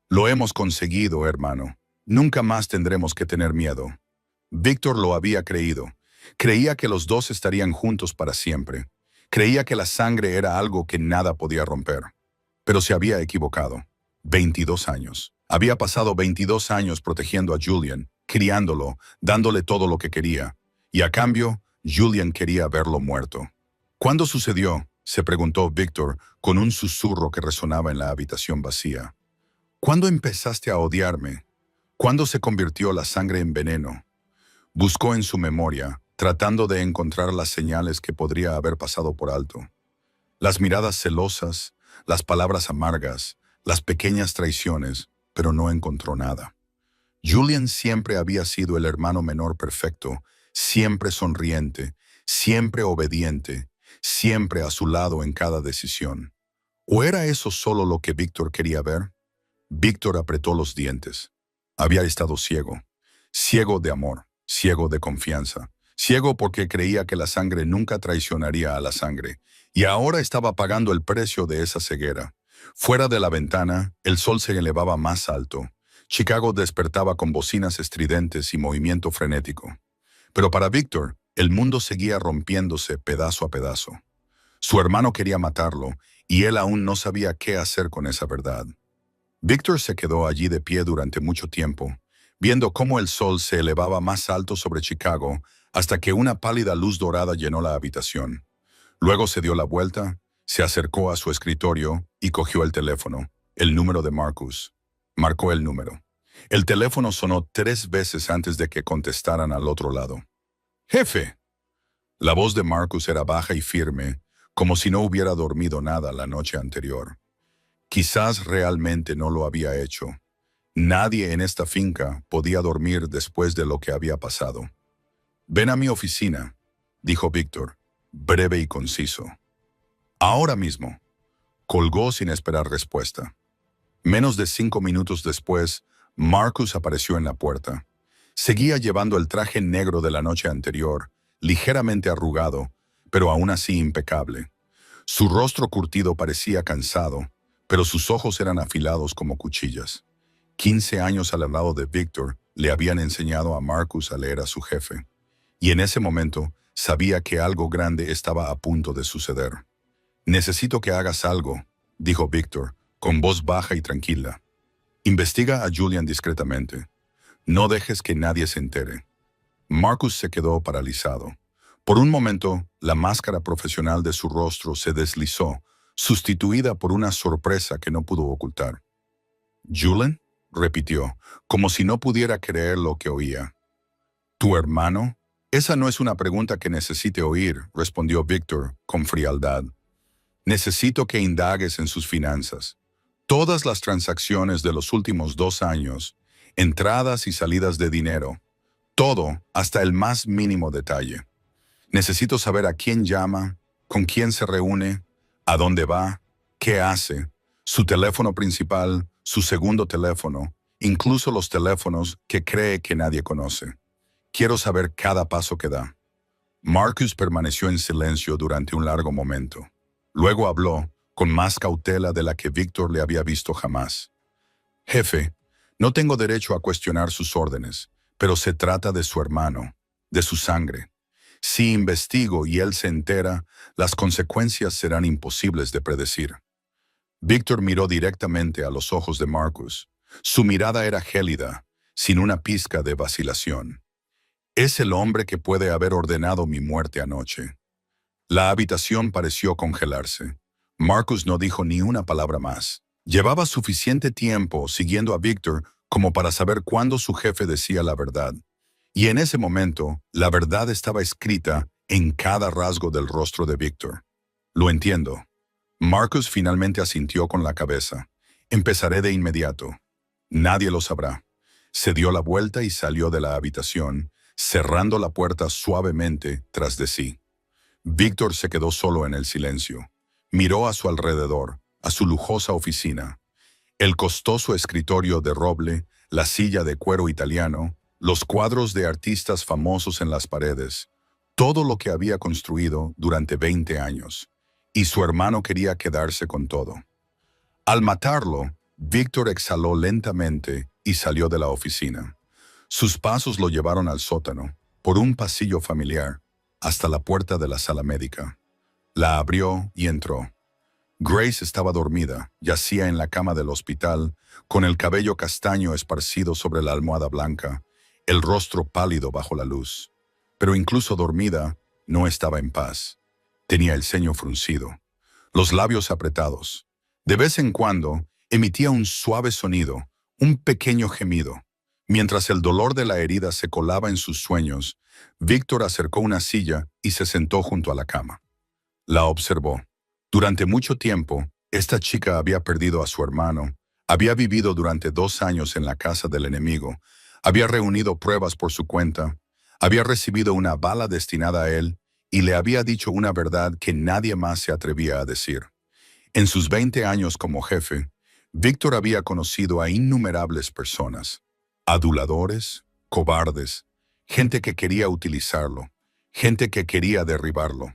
«Lo hemos conseguido, hermano. Nunca más tendremos que tener miedo». Víctor lo había creído. Creía que los dos estarían juntos para siempre. Creía que la sangre era algo que nada podía romper. Pero se había equivocado. 22 años. Había pasado 22 años protegiendo a Julian, criándolo, dándole todo lo que quería. Y a cambio, Julian quería verlo muerto. ¿Cuándo sucedió?, se preguntó Víctor con un susurro que resonaba en la habitación vacía. ¿Cuándo empezaste a odiarme? ¿Cuándo se convirtió la sangre en veneno? Buscó en su memoria, tratando de encontrar las señales que podría haber pasado por alto. Las miradas celosas, las palabras amargas, las pequeñas traiciones, pero no encontró nada. Julian siempre había sido el hermano menor perfecto, siempre sonriente, siempre obediente, siempre a su lado en cada decisión. ¿O era eso solo lo que Víctor quería ver? Víctor apretó los dientes. Había estado ciego. Ciego de amor, ciego de confianza. Ciego porque creía que la sangre nunca traicionaría a la sangre. Y ahora estaba pagando el precio de esa ceguera. Fuera de la ventana, el sol se elevaba más alto. Chicago despertaba con bocinas estridentes y movimiento frenético. Pero para Víctor, el mundo seguía rompiéndose pedazo a pedazo. Su hermano quería matarlo, y él aún no sabía qué hacer con esa verdad. Víctor se quedó allí de pie durante mucho tiempo, viendo cómo el sol se elevaba más alto sobre Chicago hasta que una pálida luz dorada llenó la habitación. Luego se dio la vuelta, se acercó a su escritorio y cogió el teléfono, el número de Marcus. Marcó el número. El teléfono sonó 3 veces antes de que contestaran al otro lado. «Jefe». La voz de Marcus era baja y firme, como si no hubiera dormido nada la noche anterior. Quizás realmente no lo había hecho. Nadie en esta finca podía dormir después de lo que había pasado. «Ven a mi oficina», dijo Víctor, breve y conciso. «Ahora mismo». Colgó sin esperar respuesta. Menos de 5 minutos después, Marcus apareció en la puerta. Seguía llevando el traje negro de la noche anterior, ligeramente arrugado, pero aún así impecable. Su rostro curtido parecía cansado, pero sus ojos eran afilados como cuchillas. 15 años al lado de Víctor le habían enseñado a Marcus a leer a su jefe. Y en ese momento sabía que algo grande estaba a punto de suceder. «Necesito que hagas algo», dijo Víctor, con voz baja y tranquila. «Investiga a Julian discretamente. No dejes que nadie se entere». Marcus se quedó paralizado. Por un momento, la máscara profesional de su rostro se deslizó, sustituida por una sorpresa que no pudo ocultar. «¿Julian?», repitió, como si no pudiera creer lo que oía. «¿Tu hermano?». «Esa no es una pregunta que necesite oír», respondió Víctor con frialdad. «Necesito que indagues en sus finanzas. Todas las transacciones de los últimos 2 años, entradas y salidas de dinero, todo hasta el más mínimo detalle. Necesito saber a quién llama, con quién se reúne, a dónde va, qué hace, su teléfono principal, su segundo teléfono, incluso los teléfonos que cree que nadie conoce. Quiero saber cada paso que da». Marcus permaneció en silencio durante un largo momento. Luego habló, con más cautela de la que Víctor le había visto jamás. «Jefe, no tengo derecho a cuestionar sus órdenes, pero se trata de su hermano, de su sangre. Si investigo y él se entera, las consecuencias serán imposibles de predecir». Víctor miró directamente a los ojos de Marcus. Su mirada era gélida, sin una pizca de vacilación. «Es el hombre que puede haber ordenado mi muerte anoche». La habitación pareció congelarse. Marcus no dijo ni una palabra más. Llevaba suficiente tiempo siguiendo a Victor como para saber cuándo su jefe decía la verdad. Y en ese momento, la verdad estaba escrita en cada rasgo del rostro de Victor. Lo entiendo. Marcus finalmente asintió con la cabeza. Empezaré de inmediato. Nadie lo sabrá. Se dio la vuelta y salió de la habitación, cerrando la puerta suavemente tras de sí. Víctor se quedó solo en el silencio. Miró a su alrededor, a su lujosa oficina. El costoso escritorio de roble, la silla de cuero italiano, los cuadros de artistas famosos en las paredes, todo lo que había construido durante 20 años. Y su hermano quería quedarse con todo. Al matarlo, Víctor exhaló lentamente y salió de la oficina. Sus pasos lo llevaron al sótano, por un pasillo familiar, hasta la puerta de la sala médica. La abrió y entró. Grace estaba dormida, yacía en la cama del hospital, con el cabello castaño esparcido sobre la almohada blanca, el rostro pálido bajo la luz. Pero incluso dormida, no estaba en paz. Tenía el ceño fruncido, los labios apretados. De vez en cuando, emitía un suave sonido, un pequeño gemido. Mientras el dolor de la herida se colaba en sus sueños, Víctor acercó una silla y se sentó junto a la cama. La observó. Durante mucho tiempo, esta chica había perdido a su hermano, había vivido durante 2 años en la casa del enemigo, había reunido pruebas por su cuenta, había recibido una bala destinada a él y le había dicho una verdad que nadie más se atrevía a decir. En sus 20 años como jefe, Víctor había conocido a innumerables personas, aduladores, cobardes, gente que quería utilizarlo, gente que quería derribarlo.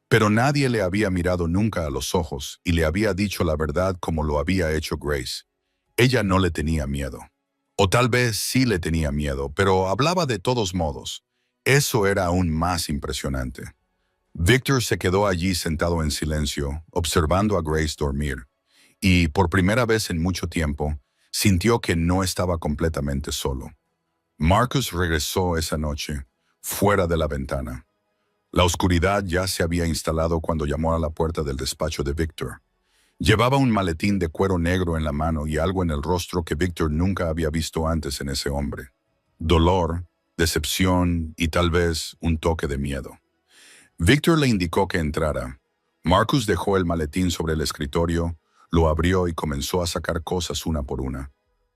Pero nadie le había mirado nunca a los ojos y le había dicho la verdad como lo había hecho Grace. Ella no le tenía miedo. O tal vez sí le tenía miedo, pero hablaba de todos modos. Eso era aún más impresionante. Victor se quedó allí sentado en silencio, observando a Grace dormir, y por primera vez en mucho tiempo, sintió que no estaba completamente solo. Marcus regresó esa noche, fuera de la ventana. La oscuridad ya se había instalado cuando llamó a la puerta del despacho de Victor. Llevaba un maletín de cuero negro en la mano y algo en el rostro que Victor nunca había visto antes en ese hombre. Dolor, decepción y tal vez un toque de miedo. Victor le indicó que entrara. Marcus dejó el maletín sobre el escritorio, lo abrió y comenzó a sacar cosas una por una.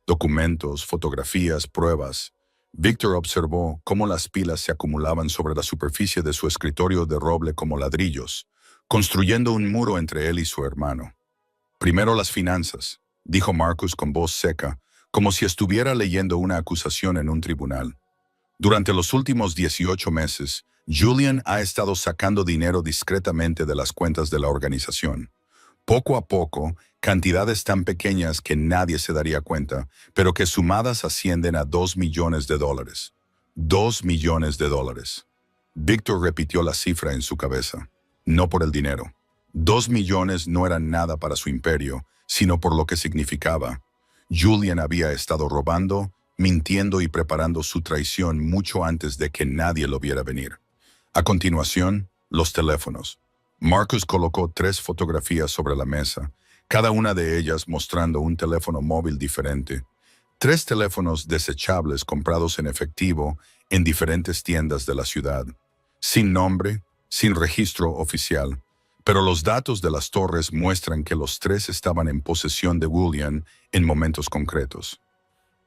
Documentos, fotografías, pruebas. Victor observó cómo las pilas se acumulaban sobre la superficie de su escritorio de roble como ladrillos, construyendo un muro entre él y su hermano. Primero las finanzas, dijo Marcus con voz seca, como si estuviera leyendo una acusación en un tribunal. Durante los últimos 18 meses, Julian ha estado sacando dinero discretamente de las cuentas de la organización. Poco a poco, cantidades tan pequeñas que nadie se daría cuenta, pero que sumadas ascienden a $2 millones. $2 millones. Víctor repitió la cifra en su cabeza. No por el dinero. 2 millones no eran nada para su imperio, sino por lo que significaba. Julian había estado robando, mintiendo y preparando su traición mucho antes de que nadie lo viera venir. A continuación, los teléfonos. Marcus colocó 3 fotografías sobre la mesa, cada una de ellas mostrando un teléfono móvil diferente. 3 teléfonos desechables comprados en efectivo en diferentes tiendas de la ciudad. Sin nombre, sin registro oficial. Pero los datos de las torres muestran que los 3 estaban en posesión de Julian en momentos concretos.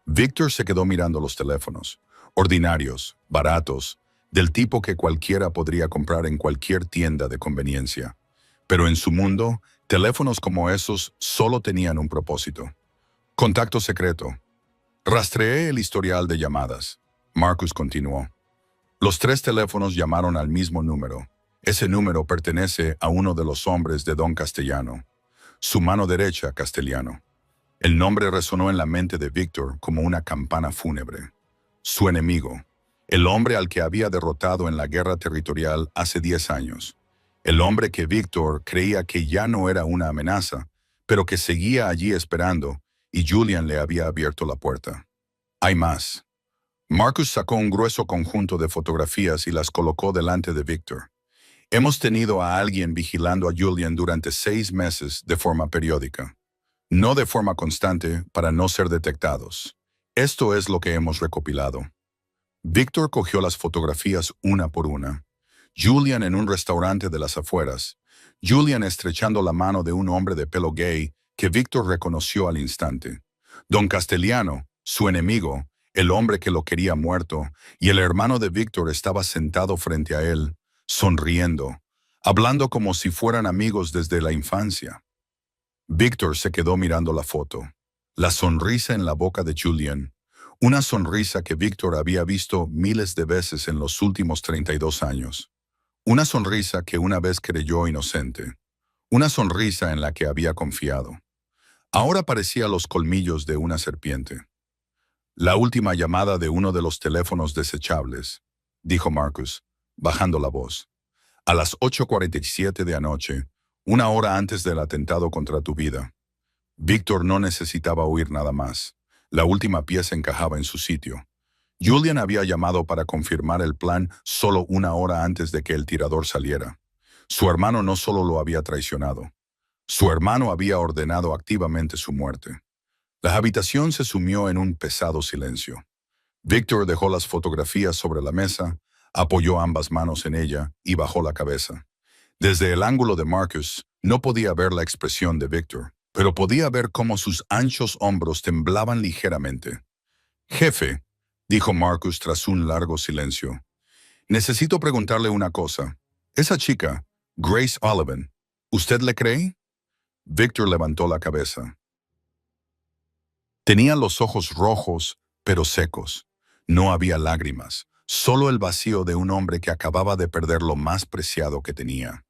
Victor se quedó mirando los teléfonos. Ordinarios, baratos, del tipo que cualquiera podría comprar en cualquier tienda de conveniencia. Pero en su mundo, teléfonos como esos solo tenían un propósito. Contacto secreto. Rastreé el historial de llamadas. Marcus continuó. Los 3 teléfonos llamaron al mismo número. Ese número pertenece a uno de los hombres de Don Castellano. Su mano derecha, Castellano. El nombre resonó en la mente de Víctor como una campana fúnebre. Su enemigo. El hombre al que había derrotado en la guerra territorial hace 10 años. El hombre que Víctor creía que ya no era una amenaza, pero que seguía allí esperando, y Julian le había abierto la puerta. Hay más. Marcus sacó un grueso conjunto de fotografías y las colocó delante de Víctor. Hemos tenido a alguien vigilando a Julian durante 6 meses de forma periódica, no de forma constante para no ser detectados. Esto es lo que hemos recopilado. Víctor cogió las fotografías una por una. Julian en un restaurante de las afueras. Julian estrechando la mano de un hombre de pelo gay que Víctor reconoció al instante. Don Castellano, su enemigo, el hombre que lo quería muerto, y el hermano de Víctor estaba sentado frente a él, sonriendo, hablando como si fueran amigos desde la infancia. Víctor se quedó mirando la foto. La sonrisa en la boca de Julian. Una sonrisa que Víctor había visto miles de veces en los últimos 32 años. Una sonrisa que una vez creyó inocente. Una sonrisa en la que había confiado. Ahora parecía los colmillos de una serpiente. La última llamada de uno de los teléfonos desechables, dijo Marcus, bajando la voz. A las 8:47 de anoche, una hora antes del atentado contra tu vida. Víctor no necesitaba oír nada más. La última pieza encajaba en su sitio. Julian había llamado para confirmar el plan solo una hora antes de que el tirador saliera. Su hermano no solo lo había traicionado. Su hermano había ordenado activamente su muerte. La habitación se sumió en un pesado silencio. Víctor dejó las fotografías sobre la mesa, apoyó ambas manos en ella y bajó la cabeza. Desde el ángulo de Marcus, no podía ver la expresión de Víctor, pero podía ver cómo sus anchos hombros temblaban ligeramente. Jefe, dijo Marcus tras un largo silencio, necesito preguntarle una cosa. Esa chica, Grace Olivan, ¿usted le cree? Víctor levantó la cabeza. Tenía los ojos rojos, pero secos. No había lágrimas, solo el vacío de un hombre que acababa de perder lo más preciado que tenía.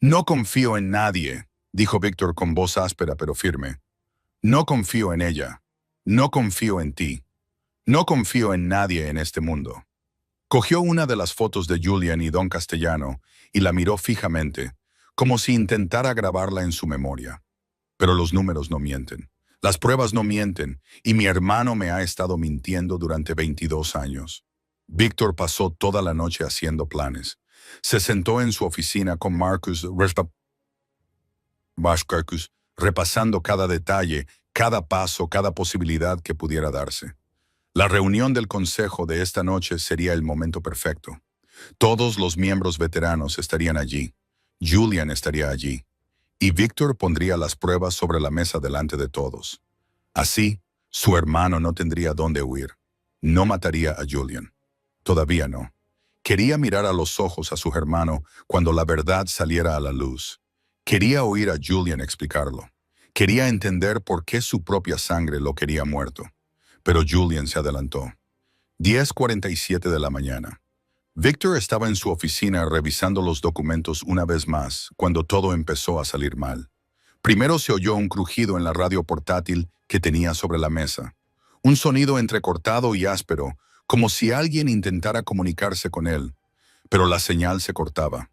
No confío en nadie, dijo Víctor con voz áspera pero firme. No confío en ella. No confío en ti. No confío en nadie en este mundo. Cogió una de las fotos de Julian y Don Castellano y la miró fijamente, como si intentara grabarla en su memoria. Pero los números no mienten. Las pruebas no mienten, y mi hermano me ha estado mintiendo durante 22 años. Víctor pasó toda la noche haciendo planes. Se sentó en su oficina con Marcus, repasando cada detalle, cada paso, cada posibilidad que pudiera darse. La reunión del consejo de esta noche sería el momento perfecto. Todos los miembros veteranos estarían allí. Julian estaría allí. Y Víctor pondría las pruebas sobre la mesa delante de todos. Así, su hermano no tendría dónde huir. No mataría a Julian. Todavía no. Quería mirar a los ojos a su hermano cuando la verdad saliera a la luz. Quería oír a Julian explicarlo. Quería entender por qué su propia sangre lo quería muerto. Pero Julian se adelantó. 10:47 de la mañana. Víctor estaba en su oficina revisando los documentos una vez más cuando todo empezó a salir mal. Primero se oyó un crujido en la radio portátil que tenía sobre la mesa. Un sonido entrecortado y áspero, como si alguien intentara comunicarse con él. Pero la señal se cortaba.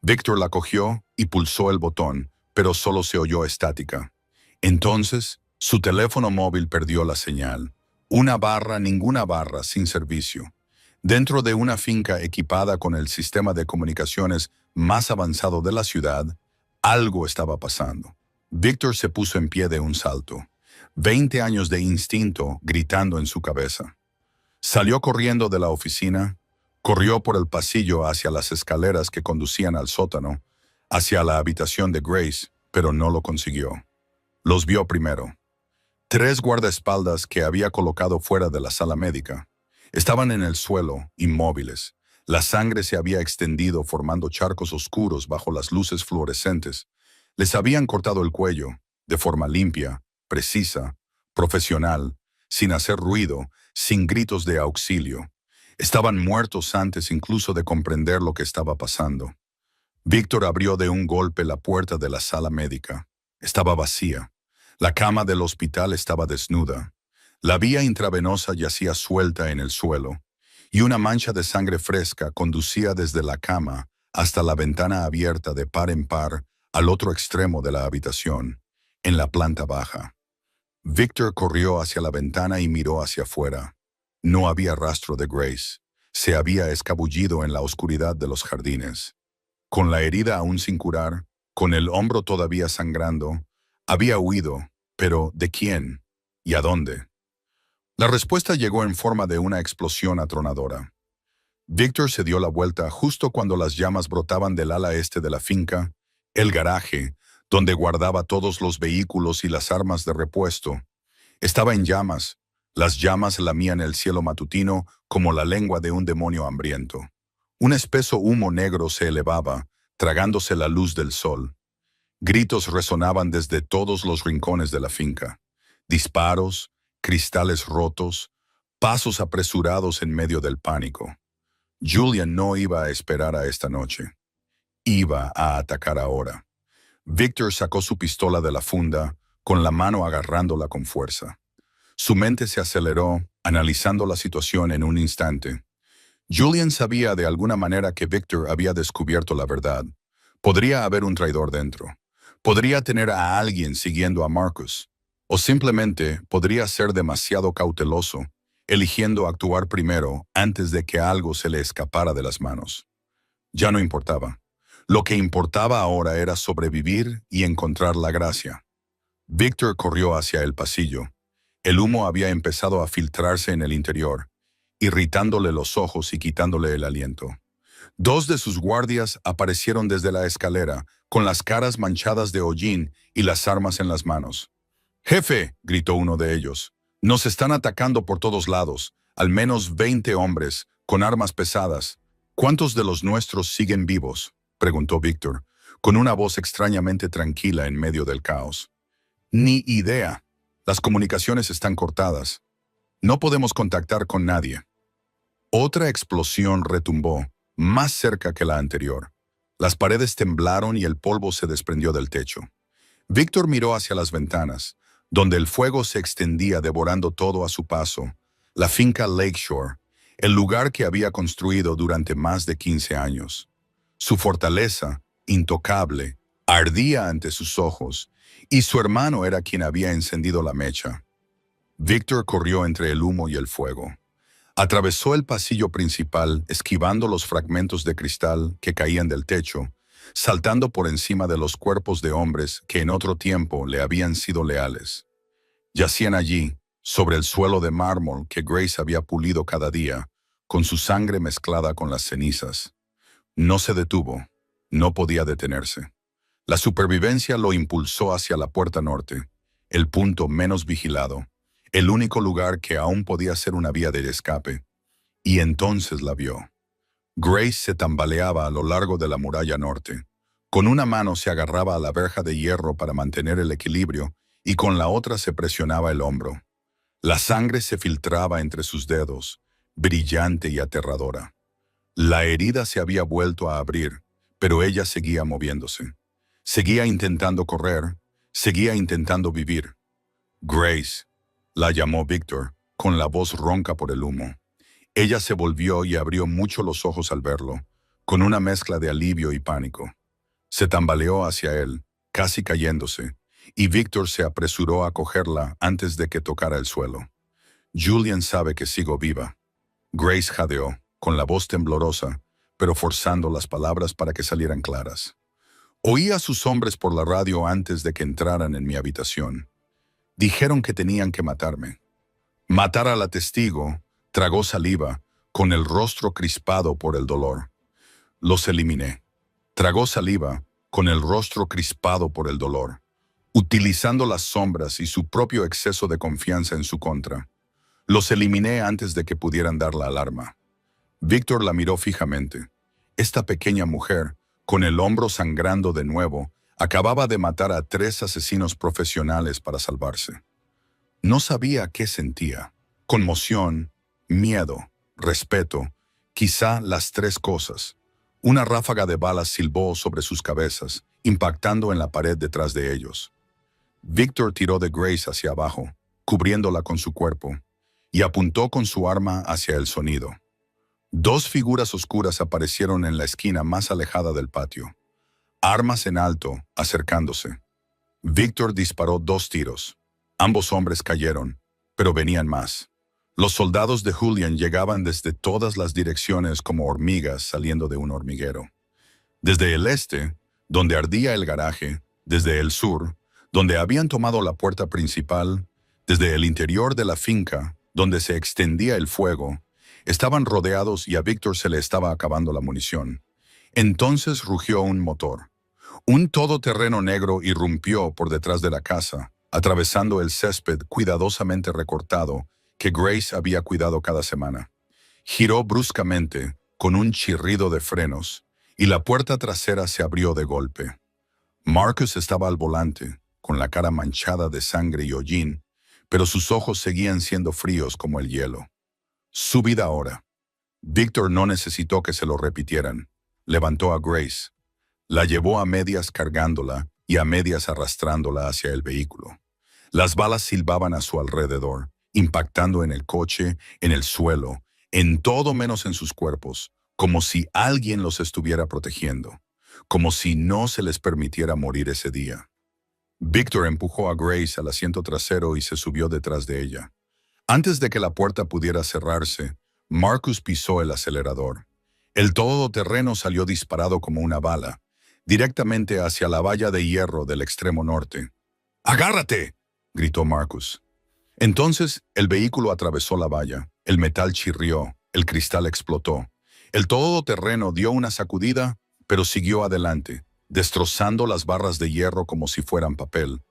Víctor la cogió y pulsó el botón, pero solo se oyó estática. Entonces, su teléfono móvil perdió la señal. Una barra, ninguna barra, sin servicio. Dentro de una finca equipada con el sistema de comunicaciones más avanzado de la ciudad, algo estaba pasando. Víctor se puso en pie de un salto. 20 años de instinto gritando en su cabeza. Salió corriendo de la oficina, corrió por el pasillo hacia las escaleras que conducían al sótano, hacia la habitación de Grace, pero no lo consiguió. Los vio primero. 3 guardaespaldas que había colocado fuera de la sala médica. Estaban en el suelo, inmóviles. La sangre se había extendido formando charcos oscuros bajo las luces fluorescentes. Les habían cortado el cuello, de forma limpia, precisa, profesional, sin hacer ruido, sin gritos de auxilio. Estaban muertos antes incluso de comprender lo que estaba pasando. Víctor abrió de un golpe la puerta de la sala médica. Estaba vacía. La cama del hospital estaba desnuda. La vía intravenosa yacía suelta en el suelo, y una mancha de sangre fresca conducía desde la cama hasta la ventana abierta de par en par al otro extremo de la habitación, en la planta baja. Víctor corrió hacia la ventana y miró hacia afuera. No había rastro de Grace. Se había escabullido en la oscuridad de los jardines. con la herida aún sin curar, con el hombro todavía sangrando, había huido, pero ¿de quién? ¿Y a dónde? La respuesta llegó en forma de una explosión atronadora. Victor se dio la vuelta justo cuando las llamas brotaban del ala este de la finca, el garaje, donde guardaba todos los vehículos y las armas de repuesto. Estaba en llamas. Las llamas lamían el cielo matutino como la lengua de un demonio hambriento. Un espeso humo negro se elevaba, tragándose la luz del sol. Gritos resonaban desde todos los rincones de la finca. Disparos, cristales rotos, pasos apresurados en medio del pánico. Julian no iba a esperar a esta noche. Iba a atacar ahora. Victor sacó su pistola de la funda, con la mano agarrándola con fuerza. Su mente se aceleró, analizando la situación en un instante. Julian sabía de alguna manera que Victor había descubierto la verdad. Podría haber un traidor dentro. Podría tener a alguien siguiendo a Marcus. O simplemente podría ser demasiado cauteloso, eligiendo actuar primero antes de que algo se le escapara de las manos. Ya no importaba. Lo que importaba ahora era sobrevivir y encontrar la gracia. Victor corrió hacia el pasillo. El humo había empezado a filtrarse en el interior, irritándole los ojos y quitándole el aliento. Dos de sus guardias aparecieron desde la escalera, con las caras manchadas de hollín y las armas en las manos. «¡Jefe!», gritó uno de ellos. «Nos están atacando por todos lados, al menos 20 hombres, con armas pesadas. ¿Cuántos de los nuestros siguen vivos?», preguntó Victor, con una voz extrañamente tranquila en medio del caos. «Ni idea. Las comunicaciones están cortadas. No podemos contactar con nadie». Otra explosión retumbó, más cerca que la anterior. Las paredes temblaron y el polvo se desprendió del techo. Victor miró hacia las ventanas, donde el fuego se extendía devorando todo a su paso. La finca Lakeshore, el lugar que había construido durante más de 15 años. Su fortaleza, intocable, ardía ante sus ojos, y su hermano era quien había encendido la mecha. Victor corrió entre el humo y el fuego. Atravesó el pasillo principal, esquivando los fragmentos de cristal que caían del techo, saltando por encima de los cuerpos de hombres que en otro tiempo le habían sido leales. Yacían allí, sobre el suelo de mármol que Grace había pulido cada día, con su sangre mezclada con las cenizas. No se detuvo, no podía detenerse. La supervivencia lo impulsó hacia la puerta norte, el punto menos vigilado, el único lugar que aún podía ser una vía de escape. Y entonces la vio. Grace se tambaleaba a lo largo de la muralla norte. Con una mano se agarraba a la verja de hierro para mantener el equilibrio y con la otra se presionaba el hombro. La sangre se filtraba entre sus dedos, brillante y aterradora. La herida se había vuelto a abrir, pero ella seguía moviéndose. Seguía intentando correr, seguía intentando vivir. «Grace», la llamó Victor, con la voz ronca por el humo. Ella se volvió y abrió mucho los ojos al verlo, con una mezcla de alivio y pánico. Se tambaleó hacia él, casi cayéndose, y Victor se apresuró a cogerla antes de que tocara el suelo. «Julian sabe que sigo viva». Grace jadeó, con la voz temblorosa, pero forzando las palabras para que salieran claras. «Oí a sus hombres por la radio antes de que entraran en mi habitación. Dijeron que tenían que matarme. Matar a la testigo», tragó saliva, con el rostro crispado por el dolor. «Los eliminé». Tragó saliva, con el rostro crispado por el dolor, utilizando las sombras y su propio exceso de confianza en su contra. «Los eliminé antes de que pudieran dar la alarma». Victor la miró fijamente. Esta pequeña mujer, con el hombro sangrando de nuevo, acababa de matar a 3 asesinos profesionales para salvarse. No sabía qué sentía. Conmoción, miedo, respeto, quizá las 3 cosas. Una ráfaga de balas silbó sobre sus cabezas, impactando en la pared detrás de ellos. Victor tiró de Grace hacia abajo, cubriéndola con su cuerpo, y apuntó con su arma hacia el sonido. 2 figuras oscuras aparecieron en la esquina más alejada del patio. Armas en alto, acercándose. Victor disparó 2 tiros. Ambos hombres cayeron, pero venían más. Los soldados de Julian llegaban desde todas las direcciones como hormigas saliendo de un hormiguero. Desde el este, donde ardía el garaje, desde el sur, donde habían tomado la puerta principal, desde el interior de la finca, donde se extendía el fuego, estaban rodeados y a Víctor se le estaba acabando la munición. Entonces rugió un motor. Un todoterreno negro irrumpió por detrás de la casa, atravesando el césped cuidadosamente recortado que Grace había cuidado cada semana. Giró bruscamente, con un chirrido de frenos, y la puerta trasera se abrió de golpe. Marcus estaba al volante, con la cara manchada de sangre y hollín, pero sus ojos seguían siendo fríos como el hielo. Su vida ahora. Víctor no necesitó que se lo repitieran. Levantó a Grace. La llevó a medias cargándola y a medias arrastrándola hacia el vehículo. Las balas silbaban a su alrededor, impactando en el coche, en el suelo, en todo menos en sus cuerpos, como si alguien los estuviera protegiendo, como si no se les permitiera morir ese día. Víctor empujó a Grace al asiento trasero y se subió detrás de ella. Antes de que la puerta pudiera cerrarse, Marcus pisó el acelerador. El todoterreno salió disparado como una bala, directamente hacia la valla de hierro del extremo norte. ¡Agárrate!, gritó Marcus. Entonces el vehículo atravesó la valla, el metal chirrió, el cristal explotó. El todoterreno dio una sacudida, pero siguió adelante, destrozando las barras de hierro como si fueran papel.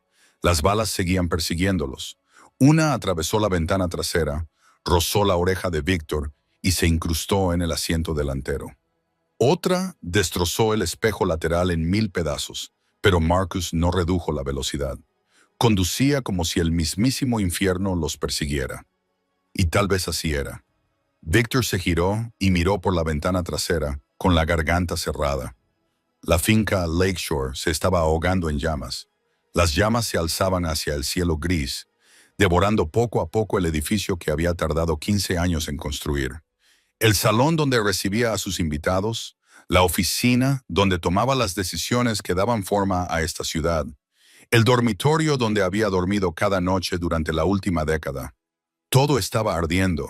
Las balas seguían persiguiéndolos. Una atravesó la ventana trasera, rozó la oreja de Víctor y se incrustó en el asiento delantero. Otra destrozó el espejo lateral en 1000 pedazos, pero Marcus no redujo la velocidad. Conducía como si el mismísimo infierno los persiguiera. Y tal vez así era. Víctor se giró y miró por la ventana trasera, con la garganta cerrada. La finca Lakeshore se estaba ahogando en llamas. Las llamas se alzaban hacia el cielo gris, devorando poco a poco el edificio que había tardado 15 años en construir. El salón donde recibía a sus invitados, la oficina donde tomaba las decisiones que daban forma a esta ciudad, el dormitorio donde había dormido cada noche durante la última década. Todo estaba ardiendo.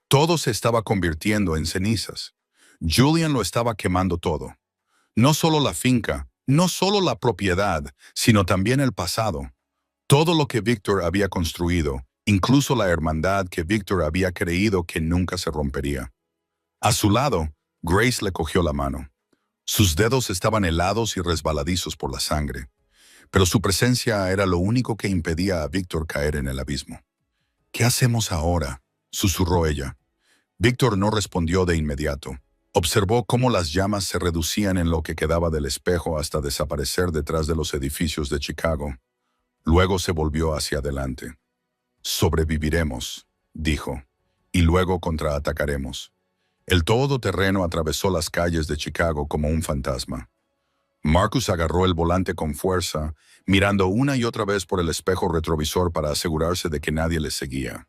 Todo se estaba convirtiendo en cenizas. Julian lo estaba quemando todo. No solo la finca, no solo la propiedad, sino también el pasado. Todo lo que Víctor había construido, incluso la hermandad que Víctor había creído que nunca se rompería. A su lado, Grace le cogió la mano. Sus dedos estaban helados y resbaladizos por la sangre, pero su presencia era lo único que impedía a Víctor caer en el abismo. «¿Qué hacemos ahora?», susurró ella. Víctor no respondió de inmediato. Observó cómo las llamas se reducían en lo que quedaba del espejo hasta desaparecer detrás de los edificios de Chicago. Luego se volvió hacia adelante. «Sobreviviremos», dijo, «y luego contraatacaremos». El todoterreno atravesó las calles de Chicago como un fantasma. Marcus agarró el volante con fuerza, mirando una y otra vez por el espejo retrovisor para asegurarse de que nadie le seguía.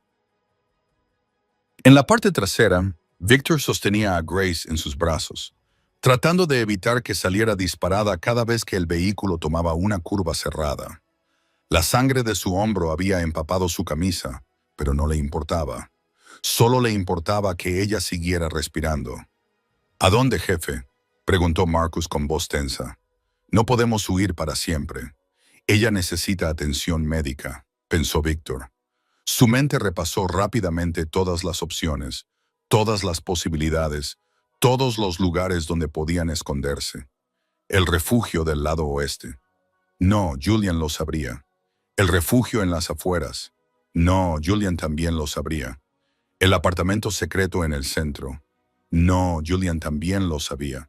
En la parte trasera, Víctor sostenía a Grace en sus brazos, tratando de evitar que saliera disparada cada vez que el vehículo tomaba una curva cerrada. La sangre de su hombro había empapado su camisa, pero no le importaba. Solo le importaba que ella siguiera respirando. «¿A dónde, jefe?», preguntó Marcus con voz tensa. «No podemos huir para siempre. Ella necesita atención médica», pensó Víctor. Su mente repasó rápidamente todas las opciones, todas las posibilidades, todos los lugares donde podían esconderse. El refugio del lado oeste. No, Julian lo sabría. El refugio en las afueras. No, Julian también lo sabría. El apartamento secreto en el centro. No, Julian también lo sabía.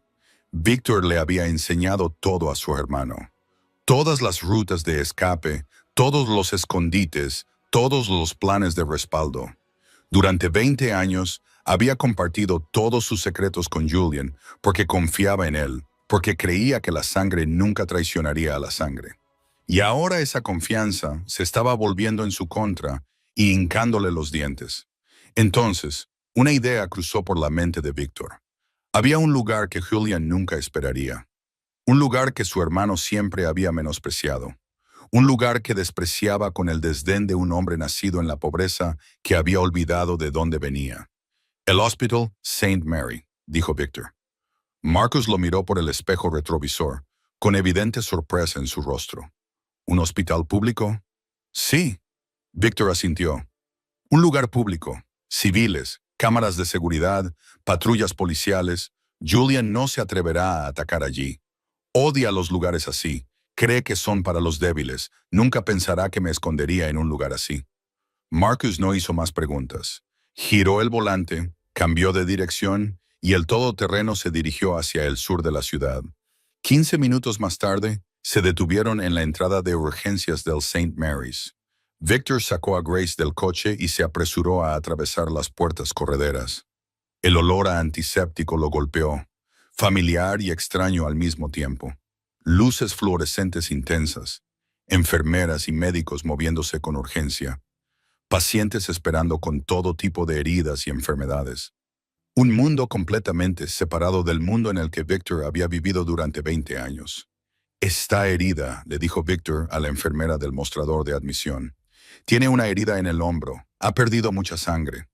Víctor le había enseñado todo a su hermano. Todas las rutas de escape, todos los escondites, todos los planes de respaldo. Durante 20 años había compartido todos sus secretos con Julian porque confiaba en él, porque creía que la sangre nunca traicionaría a la sangre. Y ahora esa confianza se estaba volviendo en su contra y hincándole los dientes. Entonces, una idea cruzó por la mente de Víctor. Había un lugar que Julian nunca esperaría. Un lugar que su hermano siempre había menospreciado. Un lugar que despreciaba con el desdén de un hombre nacido en la pobreza que había olvidado de dónde venía. «El Hospital St. Mary», dijo Víctor. Marcus lo miró por el espejo retrovisor, con evidente sorpresa en su rostro. ¿Un hospital público? Sí, Victor asintió. Un lugar público, civiles, cámaras de seguridad, patrullas policiales. Julian no se atreverá a atacar allí. Odia los lugares así. Cree que son para los débiles. Nunca pensará que me escondería en un lugar así. Marcus no hizo más preguntas. Giró el volante, cambió de dirección y el todoterreno se dirigió hacia el sur de la ciudad. 15 minutos más tarde, se detuvieron en la entrada de urgencias del St. Mary's. Victor sacó a Grace del coche y se apresuró a atravesar las puertas correderas. El olor a antiséptico lo golpeó, familiar y extraño al mismo tiempo. Luces fluorescentes intensas, enfermeras y médicos moviéndose con urgencia, pacientes esperando con todo tipo de heridas y enfermedades. Un mundo completamente separado del mundo en el que Victor había vivido durante 20 años. Está herida, le dijo Victor a la enfermera del mostrador de admisión. Tiene una herida en el hombro, ha perdido mucha sangre.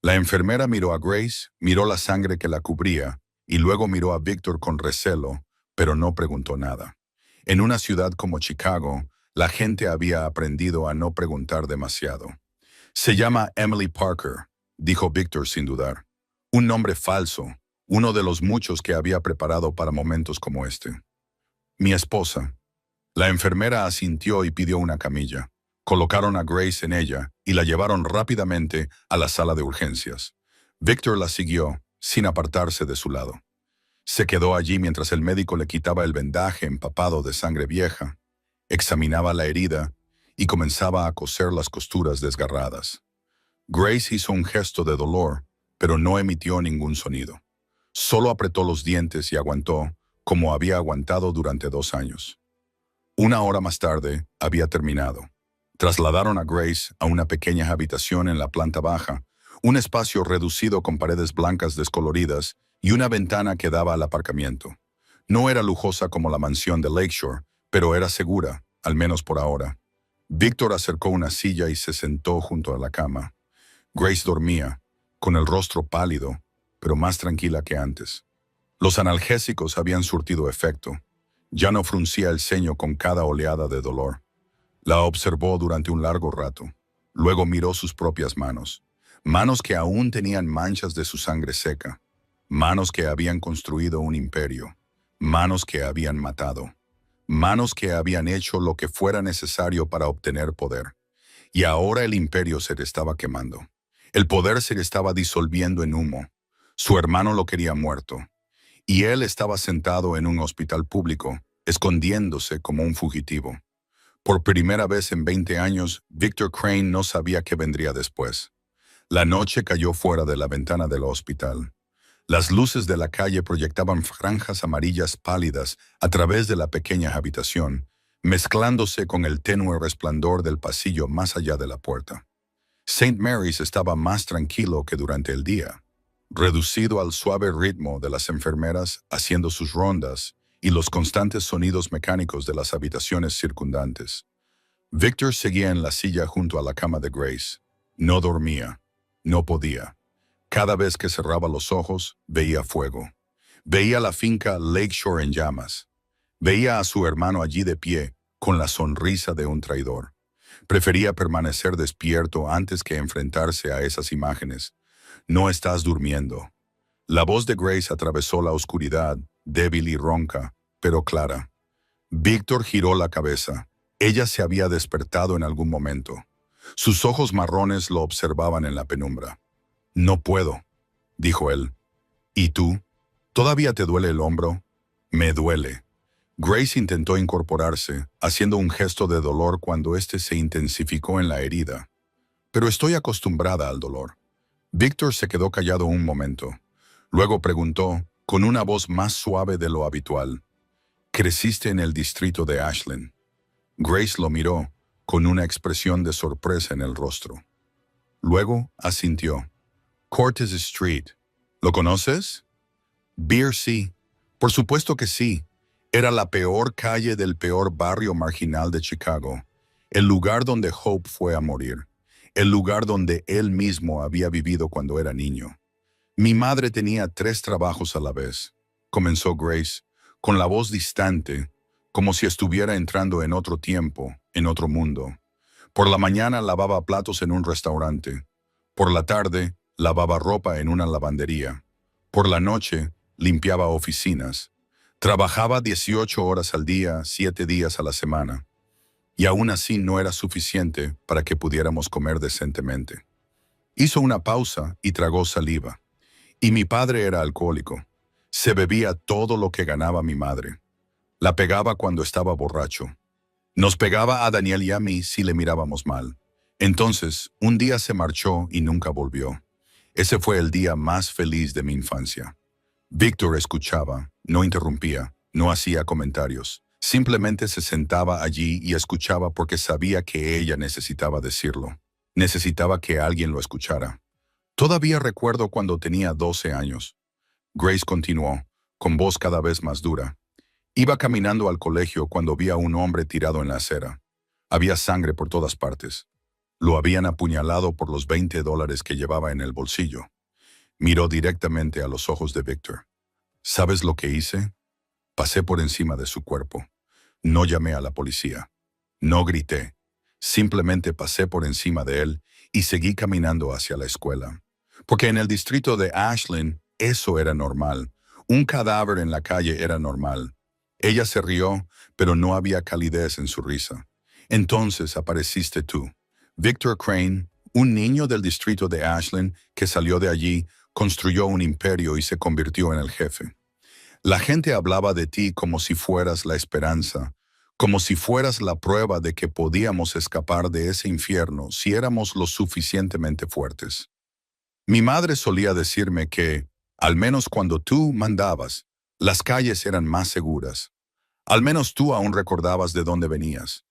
La enfermera miró a Grace, miró la sangre que la cubría, y luego miró a Victor con recelo, pero no preguntó nada. En una ciudad como Chicago, la gente había aprendido a no preguntar demasiado. Se llama Emily Parker, dijo Victor sin dudar. Un nombre falso, uno de los muchos que había preparado para momentos como este. Mi esposa. La enfermera asintió y pidió una camilla. Colocaron a Grace en ella y la llevaron rápidamente a la sala de urgencias. Victor la siguió, sin apartarse de su lado. Se quedó allí mientras el médico le quitaba el vendaje empapado de sangre vieja, examinaba la herida y comenzaba a coser las costuras desgarradas. Grace hizo un gesto de dolor, pero no emitió ningún sonido. Solo apretó los dientes y aguantó, como había aguantado durante 2 años. Una hora más tarde, había terminado. Trasladaron a Grace a una pequeña habitación en la planta baja, un espacio reducido con paredes blancas descoloridas y una ventana que daba al aparcamiento. No era lujosa como la mansión de Lakeshore, pero era segura, al menos por ahora. Victor acercó una silla y se sentó junto a la cama. Grace dormía, con el rostro pálido, pero más tranquila que antes. Los analgésicos habían surtido efecto. Ya no fruncía el ceño con cada oleada de dolor. La observó durante un largo rato. Luego miró sus propias manos. Manos que aún tenían manchas de su sangre seca. Manos que habían construido un imperio. Manos que habían matado. Manos que habían hecho lo que fuera necesario para obtener poder. Y ahora el imperio se le estaba quemando. El poder se le estaba disolviendo en humo. Su hermano lo quería muerto. Y él estaba sentado en un hospital público, escondiéndose como un fugitivo. Por primera vez en 20 años, Victor Crane no sabía qué vendría después. La noche cayó fuera de la ventana del hospital. Las luces de la calle proyectaban franjas amarillas pálidas a través de la pequeña habitación, mezclándose con el tenue resplandor del pasillo más allá de la puerta. St. Mary's estaba más tranquilo que durante el día, reducido al suave ritmo de las enfermeras haciendo sus rondas y los constantes sonidos mecánicos de las habitaciones circundantes. Victor seguía en la silla junto a la cama de Grace. No dormía. No podía. Cada vez que cerraba los ojos, veía fuego. Veía la finca Lakeshore en llamas. Veía a su hermano allí de pie, con la sonrisa de un traidor. Prefería permanecer despierto antes que enfrentarse a esas imágenes. No estás durmiendo. La voz de Grace atravesó la oscuridad, débil y ronca, pero clara. Victor giró la cabeza. Ella se había despertado en algún momento. Sus ojos marrones lo observaban en la penumbra. No puedo, dijo él. ¿Y tú? ¿Todavía te duele el hombro? Me duele. Grace intentó incorporarse, haciendo un gesto de dolor cuando éste se intensificó en la herida. Pero estoy acostumbrada al dolor. Victor se quedó callado un momento. Luego preguntó, con una voz más suave de lo habitual. ¿Creciste en el distrito de Ashland? Grace lo miró, con una expresión de sorpresa en el rostro. Luego asintió. Cortes Street. ¿Lo conoces? Beer sí. Por supuesto que sí. Era la peor calle del peor barrio marginal de Chicago. El lugar donde Hope fue a morir. El lugar donde él mismo había vivido cuando era niño. Mi madre tenía 3 trabajos a la vez. comenzó Grace, con la voz distante, como si estuviera entrando en otro tiempo, en otro mundo. Por la mañana lavaba platos en un restaurante. Por la tarde, lavaba ropa en una lavandería. Por la noche, limpiaba oficinas. Trabajaba 18 horas al día, 7 días a la semana. Y aún así no era suficiente para que pudiéramos comer decentemente. Hizo una pausa y tragó saliva. Y mi padre era alcohólico. Se bebía todo lo que ganaba mi madre. La pegaba cuando estaba borracho. Nos pegaba a Daniel y a mí si le mirábamos mal. Entonces, un día se marchó y nunca volvió. Ese fue el día más feliz de mi infancia. Víctor escuchaba, no interrumpía, no hacía comentarios. Simplemente se sentaba allí y escuchaba porque sabía que ella necesitaba decirlo. Necesitaba que alguien lo escuchara. Todavía recuerdo cuando tenía 12 años. Grace continuó, con voz cada vez más dura. Iba caminando al colegio cuando vi a un hombre tirado en la acera. Había sangre por todas partes. Lo habían apuñalado por los $20 que llevaba en el bolsillo. Miró directamente a los ojos de Víctor. ¿Sabes lo que hice? Pasé por encima de su cuerpo. No llamé a la policía. No grité. Simplemente pasé por encima de él y seguí caminando hacia la escuela. Porque en el distrito de Ashland eso era normal. Un cadáver en la calle era normal. Ella se rió, pero no había calidez en su risa. Entonces apareciste tú. Victor Crane, un niño del distrito de Ashland que salió de allí, construyó un imperio y se convirtió en el jefe. La gente hablaba de ti como si fueras la esperanza, como si fueras la prueba de que podíamos escapar de ese infierno si éramos lo suficientemente fuertes. Mi madre solía decirme que, al menos cuando tú mandabas, las calles eran más seguras. Al menos tú aún recordabas de dónde venías.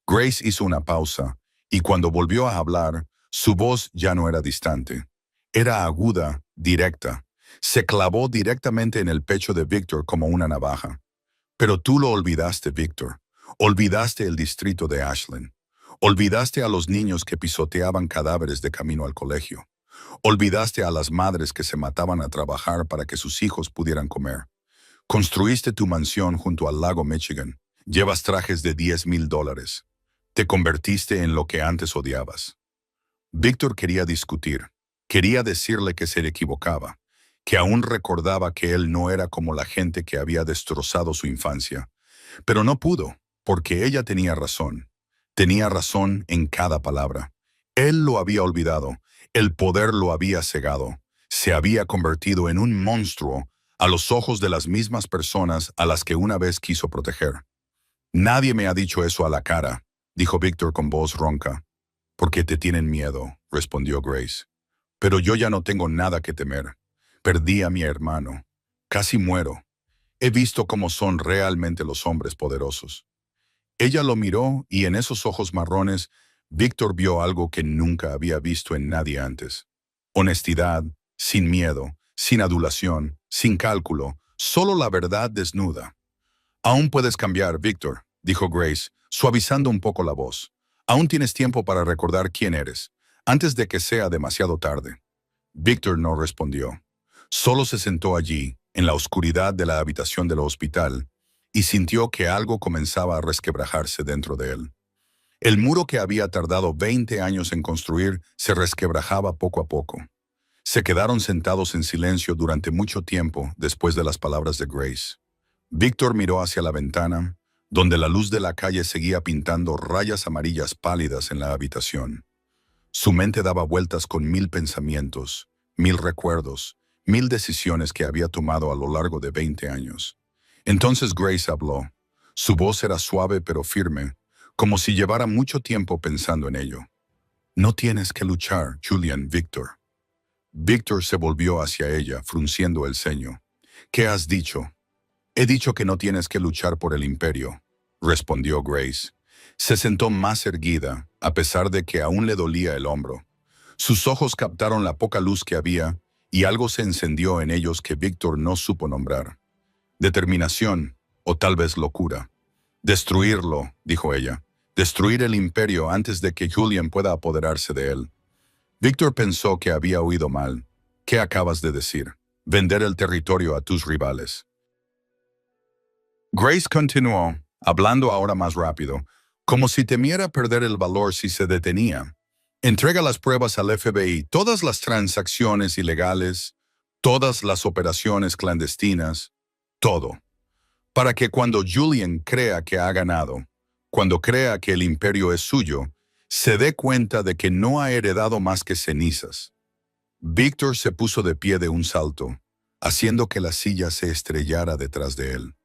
Grace hizo una pausa, y cuando volvió a hablar, su voz ya no era distante. Era aguda, directa. Se clavó directamente en el pecho de Víctor como una navaja. Pero tú lo olvidaste, Víctor. Olvidaste el distrito de Ashland. Olvidaste a los niños que pisoteaban cadáveres de camino al colegio. Olvidaste a las madres que se mataban a trabajar para que sus hijos pudieran comer. Construiste tu mansión junto al lago Michigan. Llevas trajes de $10,000. Te convertiste en lo que antes odiabas. Víctor quería discutir. Quería decirle que se le equivocaba, que aún recordaba que él no era como la gente que había destrozado su infancia. Pero no pudo, porque ella tenía razón. Tenía razón en cada palabra. Él lo había olvidado. El poder lo había cegado. Se había convertido en un monstruo a los ojos de las mismas personas a las que una vez quiso proteger. Nadie me ha dicho eso a la cara, dijo Víctor con voz ronca. Porque te tienen miedo, respondió Grace. Pero yo ya no tengo nada que temer. Perdí a mi hermano. Casi muero. He visto cómo son realmente los hombres poderosos. Ella lo miró y en esos ojos marrones, Víctor vio algo que nunca había visto en nadie antes. Honestidad, sin miedo, sin adulación, sin cálculo, solo la verdad desnuda. Aún puedes cambiar, Víctor, dijo Grace, suavizando un poco la voz. Aún tienes tiempo para recordar quién eres, antes de que sea demasiado tarde. Víctor no respondió. Solo se sentó allí, en la oscuridad de la habitación del hospital, y sintió que algo comenzaba a resquebrajarse dentro de él. El muro que había tardado 20 años en construir se resquebrajaba poco a poco. Se quedaron sentados en silencio durante mucho tiempo después de las palabras de Grace. Víctor miró hacia la ventana, donde la luz de la calle seguía pintando rayas amarillas pálidas en la habitación. Su mente daba vueltas con 1000 pensamientos, 1000 recuerdos, 1000 decisiones que había tomado a lo largo de 20 años. Entonces Grace habló. Su voz era suave pero firme, como si llevara mucho tiempo pensando en ello. No tienes que luchar, Julian, Víctor. Víctor se volvió hacia ella, frunciendo el ceño. ¿Qué has dicho? He dicho que no tienes que luchar por el imperio, respondió Grace. Se sentó más erguida, a pesar de que aún le dolía el hombro. Sus ojos captaron la poca luz que había, y algo se encendió en ellos que Víctor no supo nombrar. Determinación, o tal vez locura. Destruirlo, dijo ella. Destruir el imperio antes de que Julian pueda apoderarse de él. Víctor pensó que había oído mal. ¿Qué acabas de decir? Vender el territorio a tus rivales. Grace continuó, hablando ahora más rápido, como si temiera perder el valor si se detenía. Entrega las pruebas al FBI, todas las transacciones ilegales, todas las operaciones clandestinas, todo. Para que cuando Julian crea que ha ganado, cuando crea que el imperio es suyo, se dé cuenta de que no ha heredado más que cenizas. Víctor se puso de pie de un salto, haciendo que la silla se estrellara detrás de él.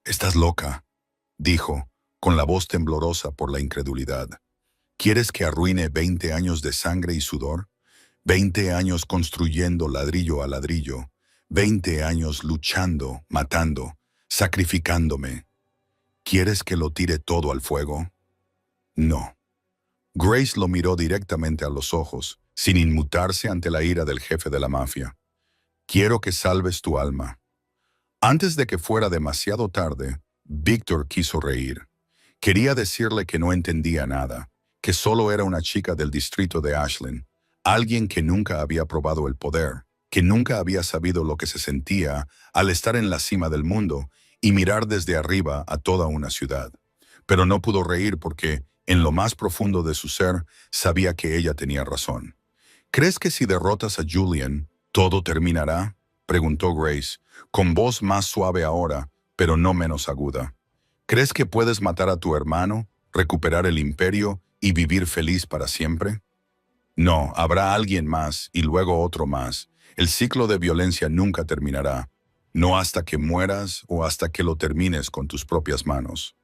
«Estás loca», dijo, con la voz temblorosa por la incredulidad. «¿Quieres que arruine 20 años de sangre y sudor? 20 años construyendo ladrillo a ladrillo, 20 años luchando, matando, sacrificándome. ¿Quieres que lo tire todo al fuego?» No. Grace lo miró directamente a los ojos, sin inmutarse ante la ira del jefe de la mafia. «Quiero que salves tu alma». Antes de que fuera demasiado tarde, Víctor quiso reír. Quería decirle que no entendía nada, que solo era una chica del distrito de Ashland, alguien que nunca había probado el poder, que nunca había sabido lo que se sentía al estar en la cima del mundo y mirar desde arriba a toda una ciudad. Pero no pudo reír porque, en lo más profundo de su ser, sabía que ella tenía razón. «¿Crees que si derrotas a Julian, todo terminará?», preguntó Grace, con voz más suave ahora, pero no menos aguda. «¿Crees que puedes matar a tu hermano, recuperar el imperio y vivir feliz para siempre?» «No, habrá alguien más y luego otro más. El ciclo de violencia nunca terminará. No hasta que mueras o hasta que lo termines con tus propias manos».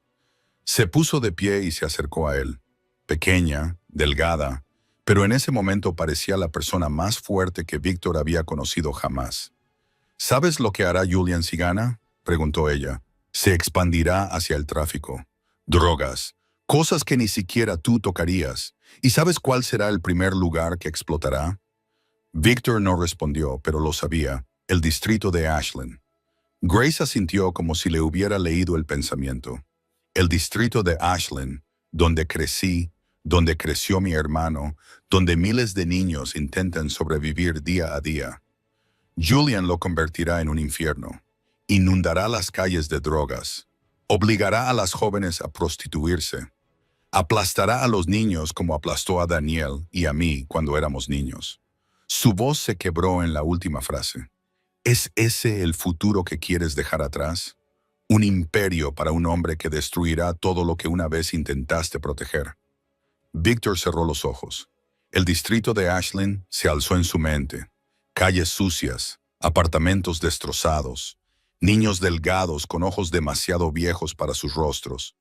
Se puso de pie y se acercó a él. Pequeña, delgada, pero en ese momento parecía la persona más fuerte que Víctor había conocido jamás. «¿Sabes lo que hará Julian si gana?», preguntó ella. «Se expandirá hacia el tráfico. Drogas, cosas que ni siquiera tú tocarías. ¿Y sabes cuál será el primer lugar que explotará?». Víctor no respondió, pero lo sabía: el distrito de Ashland. Grace asintió como si le hubiera leído el pensamiento. «El distrito de Ashland, donde crecí, donde creció mi hermano, donde miles de niños intentan sobrevivir día a día. Julian lo convertirá en un infierno. Inundará las calles de drogas. Obligará a las jóvenes a prostituirse. Aplastará a los niños como aplastó a Daniel y a mí cuando éramos niños». Su voz se quebró en la última frase. «¿Es ese el futuro que quieres dejar atrás? Un imperio para un hombre que destruirá todo lo que una vez intentaste proteger». Víctor cerró los ojos. El distrito de Ashland se alzó en su mente. Calles sucias, apartamentos destrozados, niños delgados con ojos demasiado viejos para sus rostros.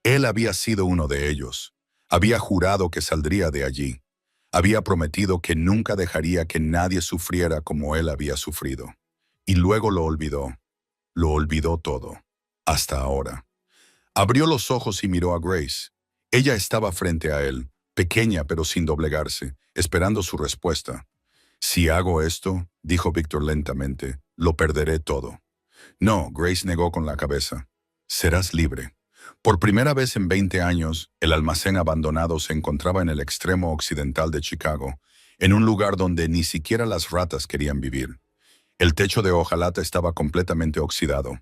Él había sido uno de ellos. Había jurado que saldría de allí. Había prometido que nunca dejaría que nadie sufriera como él había sufrido. Y luego lo olvidó. Lo olvidó todo. Hasta ahora. Abrió los ojos y miró a Grace. Ella estaba frente a él, pequeña pero sin doblegarse, esperando su respuesta. «Si hago esto», dijo Víctor lentamente, «lo perderé todo». «No», Grace negó con la cabeza. «Serás libre». Por primera vez en 20 años, el almacén abandonado se encontraba en el extremo occidental de Chicago, en un lugar donde ni siquiera las ratas querían vivir. El techo de hojalata estaba completamente oxidado.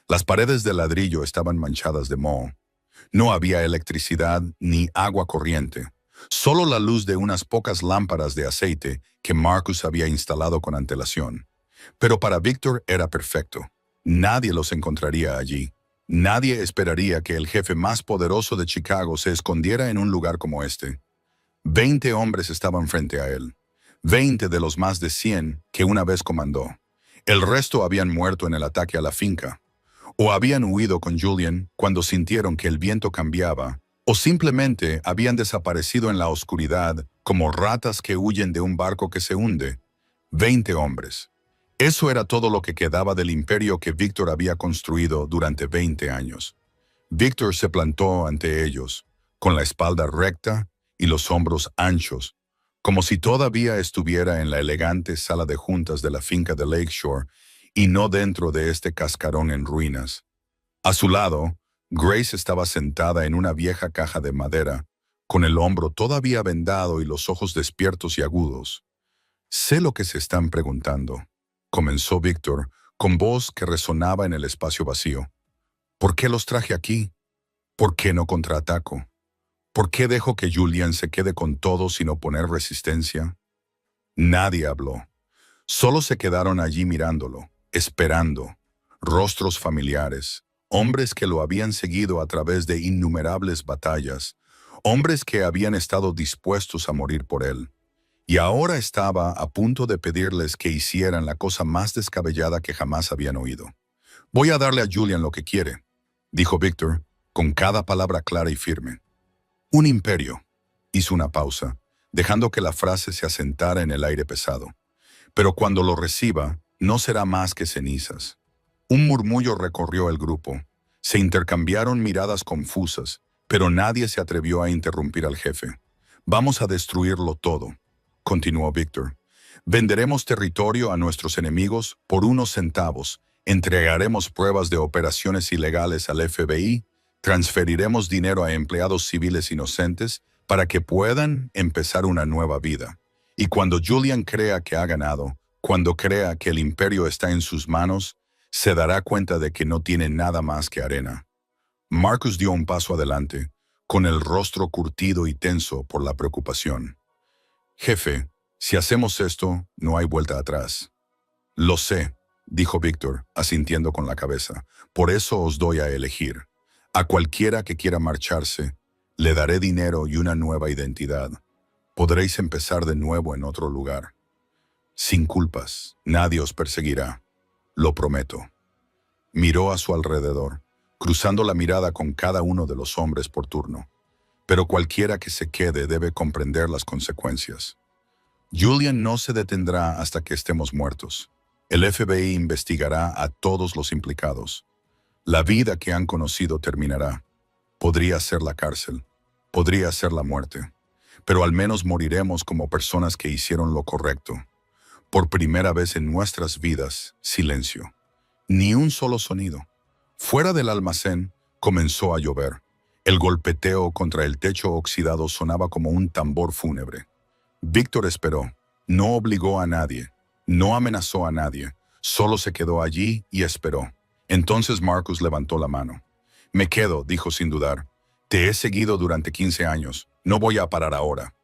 Las paredes de ladrillo estaban manchadas de moho. No había electricidad ni agua corriente, solo la luz de unas pocas lámparas de aceite que Marcus había instalado con antelación. Pero para Víctor era perfecto. Nadie los encontraría allí. Nadie esperaría que el jefe más poderoso de Chicago se escondiera en un lugar como este. 20 hombres estaban frente a él. 20 de los más de 100 que una vez comandó. El resto habían muerto en el ataque a la finca. O habían huido con Julian cuando sintieron que el viento cambiaba, o simplemente habían desaparecido en la oscuridad como ratas que huyen de un barco que se hunde. 20 hombres. Eso era todo lo que quedaba del imperio que Víctor había construido durante 20 años. Víctor se plantó ante ellos, con la espalda recta y los hombros anchos, como si todavía estuviera en la elegante sala de juntas de la finca de Lakeshore y no dentro de este cascarón en ruinas. A su lado, Grace estaba sentada en una vieja caja de madera, con el hombro todavía vendado y los ojos despiertos y agudos. «Sé lo que se están preguntando», comenzó Víctor, con voz que resonaba en el espacio vacío. ¿Por qué los traje aquí? ¿Por qué no contraataco? ¿Por qué dejo que Julian se quede con todo sin oponer resistencia? Nadie habló. Solo se quedaron allí mirándolo, esperando. Rostros familiares, hombres que lo habían seguido a través de innumerables batallas, hombres que habían estado dispuestos a morir por él. Y ahora estaba a punto de pedirles que hicieran la cosa más descabellada que jamás habían oído. «Voy a darle a Julian lo que quiere», dijo Victor, con cada palabra clara y firme. «Un imperio», hizo una pausa, dejando que la frase se asentara en el aire pesado. «Pero cuando lo reciba, no será más que cenizas». Un murmullo recorrió el grupo. Se intercambiaron miradas confusas, pero nadie se atrevió a interrumpir al jefe. «Vamos a destruirlo todo», continuó Victor. «Venderemos territorio a nuestros enemigos por unos centavos, entregaremos pruebas de operaciones ilegales al FBI, transferiremos dinero a empleados civiles inocentes para que puedan empezar una nueva vida. Y cuando Julian crea que ha ganado, cuando crea que el imperio está en sus manos, se dará cuenta de que no tiene nada más que arena». Marcus dio un paso adelante, con el rostro curtido y tenso por la preocupación. «Jefe, si hacemos esto, no hay vuelta atrás». «Lo sé», dijo Victor, asintiendo con la cabeza. «Por eso os doy a elegir. A cualquiera que quiera marcharse, le daré dinero y una nueva identidad. Podréis empezar de nuevo en otro lugar. Sin culpas, nadie os perseguirá. Lo prometo». Miró a su alrededor, cruzando la mirada con cada uno de los hombres por turno. «Pero cualquiera que se quede debe comprender las consecuencias. Julian no se detendrá hasta que estemos muertos. El FBI investigará a todos los implicados. La vida que han conocido terminará. Podría ser la cárcel, podría ser la muerte, pero al menos moriremos como personas que hicieron lo correcto. Por primera vez en nuestras vidas, silencio. Ni un solo sonido. Fuera del almacén comenzó a llover. El golpeteo contra el techo oxidado sonaba como un tambor fúnebre. Victor esperó. No obligó a nadie. No amenazó a nadie. Solo se quedó allí y esperó. Entonces Marcus levantó la mano. «Me quedo», dijo sin dudar. «Te he seguido durante 15 años. No voy a parar ahora».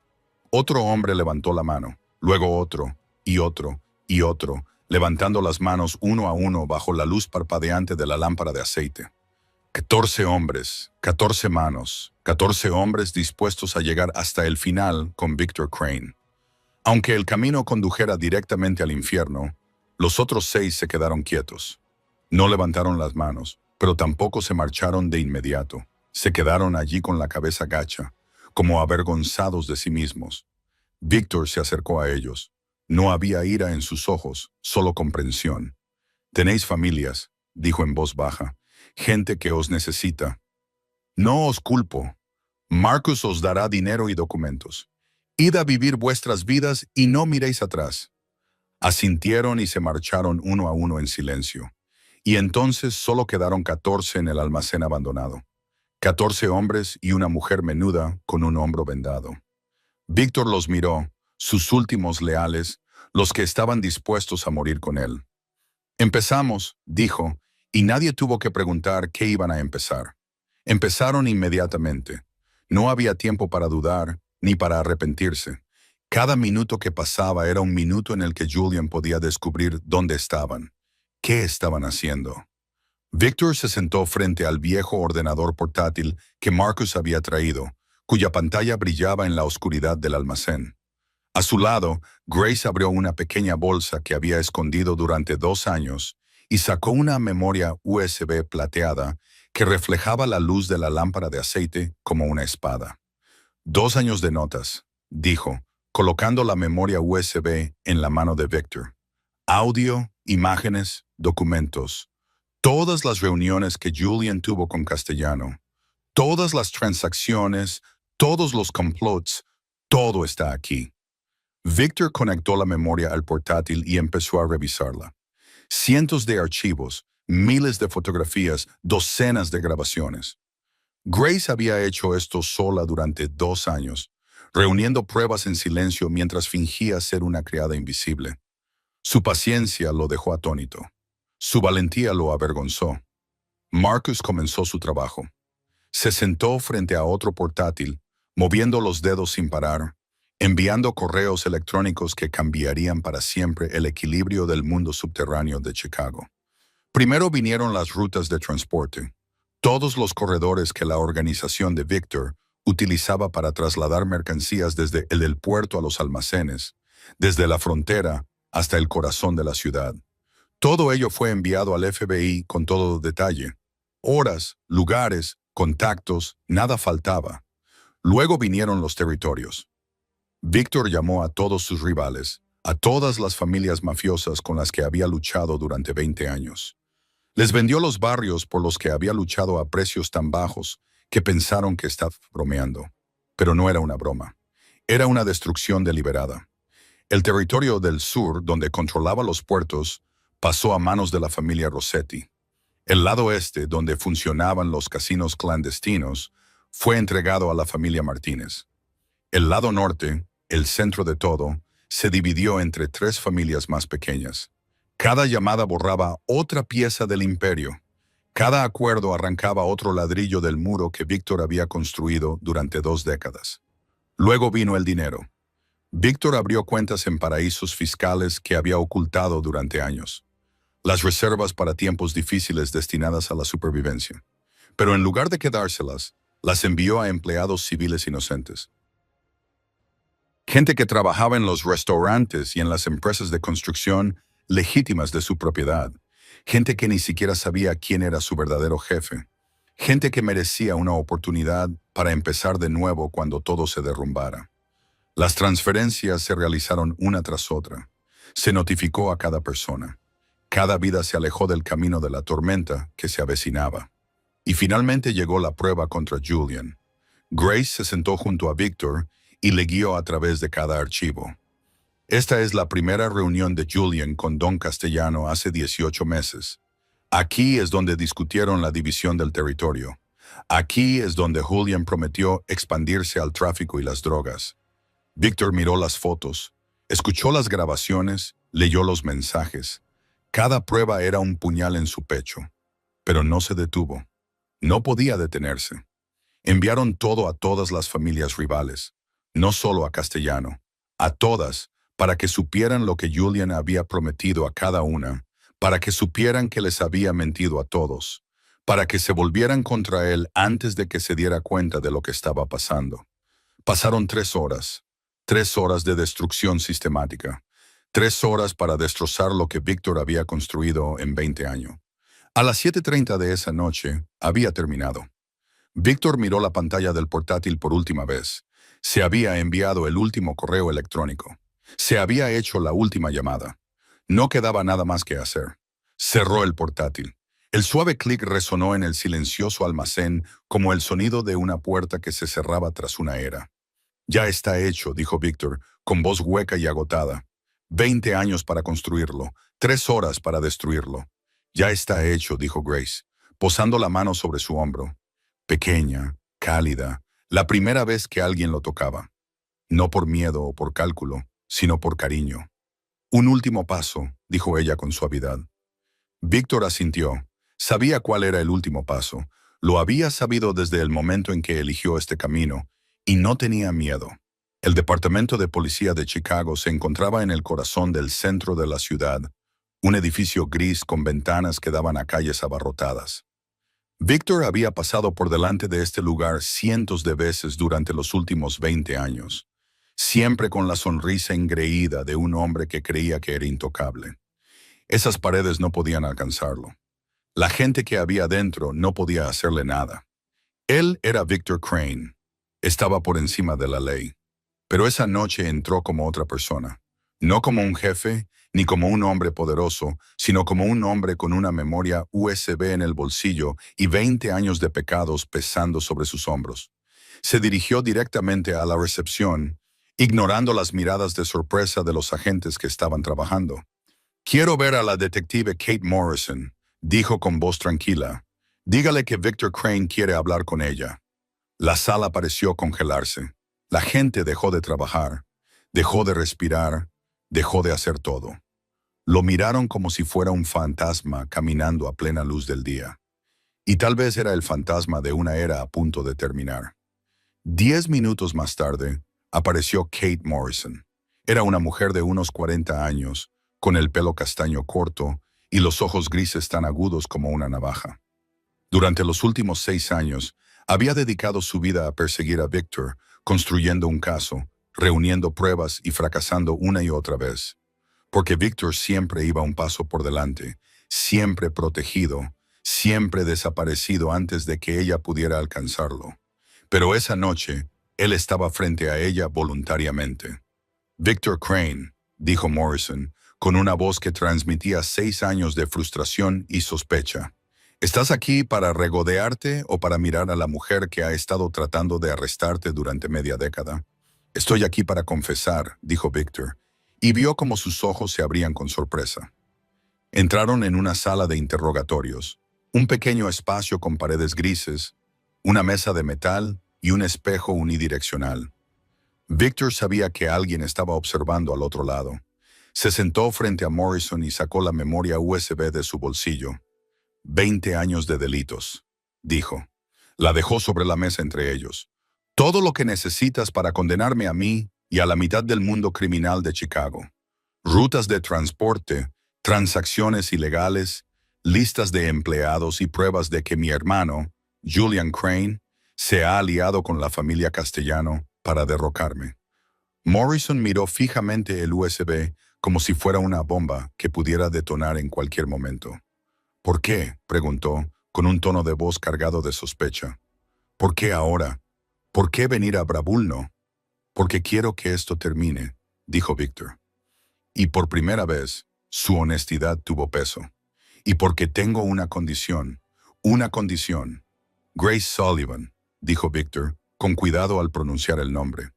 Otro hombre levantó la mano. Luego otro, y otro, y otro, levantando las manos uno a uno bajo la luz parpadeante de la lámpara de aceite. 14 hombres, 14 manos, 14 hombres dispuestos a llegar hasta el final con Victor Crane. Aunque el camino condujera directamente al infierno, los otros 6 se quedaron quietos. No levantaron las manos, pero tampoco se marcharon de inmediato. Se quedaron allí con la cabeza gacha, como avergonzados de sí mismos. Victor se acercó a ellos. No había ira en sus ojos, solo comprensión. «Tenéis familias», dijo en voz baja, «gente que os necesita. No os culpo. Marcus os dará dinero y documentos. Id a vivir vuestras vidas y no miréis atrás». Asintieron y se marcharon uno a uno en silencio. Y entonces solo quedaron 14 en el almacén abandonado. 14 hombres y una mujer menuda con un hombro vendado. Victor los miró, sus últimos leales, los que estaban dispuestos a morir con él. «Empezamos», dijo, y nadie tuvo que preguntar qué iban a empezar. Empezaron inmediatamente. No había tiempo para dudar, ni para arrepentirse. Cada minuto que pasaba era un minuto en el que Julian podía descubrir dónde estaban, qué estaban haciendo. Victor se sentó frente al viejo ordenador portátil que Marcus había traído, cuya pantalla brillaba en la oscuridad del almacén. A su lado, Grace abrió una pequeña bolsa que había escondido durante 2 años y sacó una memoria USB plateada que reflejaba la luz de la lámpara de aceite como una espada. 2 años de notas, dijo, colocando la memoria USB en la mano de Victor. Audio, imágenes, documentos. Todas las reuniones que Julian tuvo con Castellano. Todas las transacciones, todos los complots, todo está aquí. Victor conectó la memoria al portátil y empezó a revisarla. Cientos de archivos, miles de fotografías, docenas de grabaciones. Grace había hecho esto sola durante 2 años, reuniendo pruebas en silencio mientras fingía ser una criada invisible. Su paciencia lo dejó atónito. Su valentía lo avergonzó. Marcus comenzó su trabajo. Se sentó frente a otro portátil, moviendo los dedos sin parar, enviando correos electrónicos que cambiarían para siempre el equilibrio del mundo subterráneo de Chicago. Primero vinieron las rutas de transporte, todos los corredores que la organización de Victor utilizaba para trasladar mercancías desde el puerto a los almacenes, desde la frontera hasta el corazón de la ciudad. Todo ello fue enviado al FBI con todo detalle. Horas, lugares, contactos, nada faltaba. Luego vinieron los territorios. Victor llamó a todos sus rivales, a todas las familias mafiosas con las que había luchado durante 20 años. Les vendió los barrios por los que había luchado a precios tan bajos que pensaron que estaba bromeando. Pero no era una broma. Era una destrucción deliberada. El territorio del sur, donde controlaba los puertos, pasó a manos de la familia Rossetti. El lado este, donde funcionaban los casinos clandestinos, fue entregado a la familia Martínez. El lado norte, el centro de todo, se dividió entre 3 familias más pequeñas. Cada llamada borraba otra pieza del imperio. Cada acuerdo arrancaba otro ladrillo del muro que Víctor había construido durante 2 décadas. Luego vino el dinero. Víctor abrió cuentas en paraísos fiscales que había ocultado durante años. Las reservas para tiempos difíciles destinadas a la supervivencia. Pero en lugar de quedárselas, las envió a empleados civiles inocentes. Gente que trabajaba en los restaurantes y en las empresas de construcción legítimas de su propiedad. Gente que ni siquiera sabía quién era su verdadero jefe. Gente que merecía una oportunidad para empezar de nuevo cuando todo se derrumbara. Las transferencias se realizaron una tras otra. Se notificó a cada persona. Cada vida se alejó del camino de la tormenta que se avecinaba. Y finalmente llegó la prueba contra Julian. Grace se sentó junto a Victor y le guió a través de cada archivo. Esta es la primera reunión de Julian con Don Castellano hace 18 meses. Aquí es donde discutieron la división del territorio. Aquí es donde Julian prometió expandirse al tráfico y las drogas. Victor miró las fotos, escuchó las grabaciones, leyó los mensajes. Cada prueba era un puñal en su pecho, pero no se detuvo. No podía detenerse. Enviaron todo a todas las familias rivales, no solo a Castellano, a todas, para que supieran lo que Julian había prometido a cada una, para que supieran que les había mentido a todos, para que se volvieran contra él antes de que se diera cuenta de lo que estaba pasando. Pasaron 3 horas, 3 horas de destrucción sistemática, 3 horas para destrozar lo que Víctor había construido en 20 años. A las 7:30 de esa noche, había terminado. Víctor miró la pantalla del portátil por última vez. Se había enviado el último correo electrónico. Se había hecho la última llamada. No quedaba nada más que hacer. Cerró el portátil. El suave clic resonó en el silencioso almacén como el sonido de una puerta que se cerraba tras una era. Ya está hecho, dijo Víctor, con voz hueca y agotada. 20 años para construirlo, 3 horas para destruirlo. Ya está hecho, dijo Grace, posando la mano sobre su hombro. Pequeña, cálida, la primera vez que alguien lo tocaba. No por miedo o por cálculo, sino por cariño. Un último paso, dijo ella con suavidad. Víctor asintió. Sabía cuál era el último paso. Lo había sabido desde el momento en que eligió este camino, y no tenía miedo. El Departamento de Policía de Chicago se encontraba en el corazón del centro de la ciudad, un edificio gris con ventanas que daban a calles abarrotadas. Víctor había pasado por delante de este lugar cientos de veces durante los últimos 20 años, siempre con la sonrisa engreída de un hombre que creía que era intocable. Esas paredes no podían alcanzarlo. La gente que había dentro no podía hacerle nada. Él era Victor Crane. Estaba por encima de la ley. Pero esa noche entró como otra persona. No como un jefe, ni como un hombre poderoso, sino como un hombre con una memoria USB en el bolsillo y 20 años de pecados pesando sobre sus hombros. Se dirigió directamente a la recepción, ignorando las miradas de sorpresa de los agentes que estaban trabajando. «Quiero ver a la detective Kate Morrison», dijo con voz tranquila. «Dígale que Victor Crane quiere hablar con ella». La sala pareció congelarse. La gente dejó de trabajar, dejó de respirar, dejó de hacer todo. Lo miraron como si fuera un fantasma caminando a plena luz del día. Y tal vez era el fantasma de una era a punto de terminar. 10 minutos más tarde, apareció Kate Morrison. Era una mujer de unos 40 años, con el pelo castaño corto y los ojos grises tan agudos como una navaja. Durante los últimos 6 años, había dedicado su vida a perseguir a Victor, construyendo un caso, reuniendo pruebas y fracasando una y otra vez. Porque Victor siempre iba un paso por delante, siempre protegido, siempre desaparecido antes de que ella pudiera alcanzarlo. Pero esa noche, él estaba frente a ella voluntariamente. Victor Crane, dijo Morrison, con una voz que transmitía 6 años de frustración y sospecha. ¿Estás aquí para regodearte o para mirar a la mujer que ha estado tratando de arrestarte durante media década? Estoy aquí para confesar, dijo Victor, y vio como sus ojos se abrían con sorpresa. Entraron en una sala de interrogatorios, un pequeño espacio con paredes grises, una mesa de metal y un espejo unidireccional. Victor sabía que alguien estaba observando al otro lado. Se sentó frente a Morrison y sacó la memoria USB de su bolsillo. 20 años de delitos, dijo. La dejó sobre la mesa entre ellos. Todo lo que necesitas para condenarme a mí y a la mitad del mundo criminal de Chicago. Rutas de transporte, transacciones ilegales, listas de empleados y pruebas de que mi hermano, Julian Crane, se ha aliado con la familia Castellano para derrocarme. Morrison miró fijamente el USB como si fuera una bomba que pudiera detonar en cualquier momento. ¿Por qué?, preguntó, con un tono de voz cargado de sospecha. ¿Por qué ahora? ¿Por qué venir a Bravulno? Porque quiero que esto termine, dijo Victor. Y por primera vez, su honestidad tuvo peso. Y porque tengo una condición. Una condición. Grace Sullivan, dijo Victor, con cuidado al pronunciar el nombre,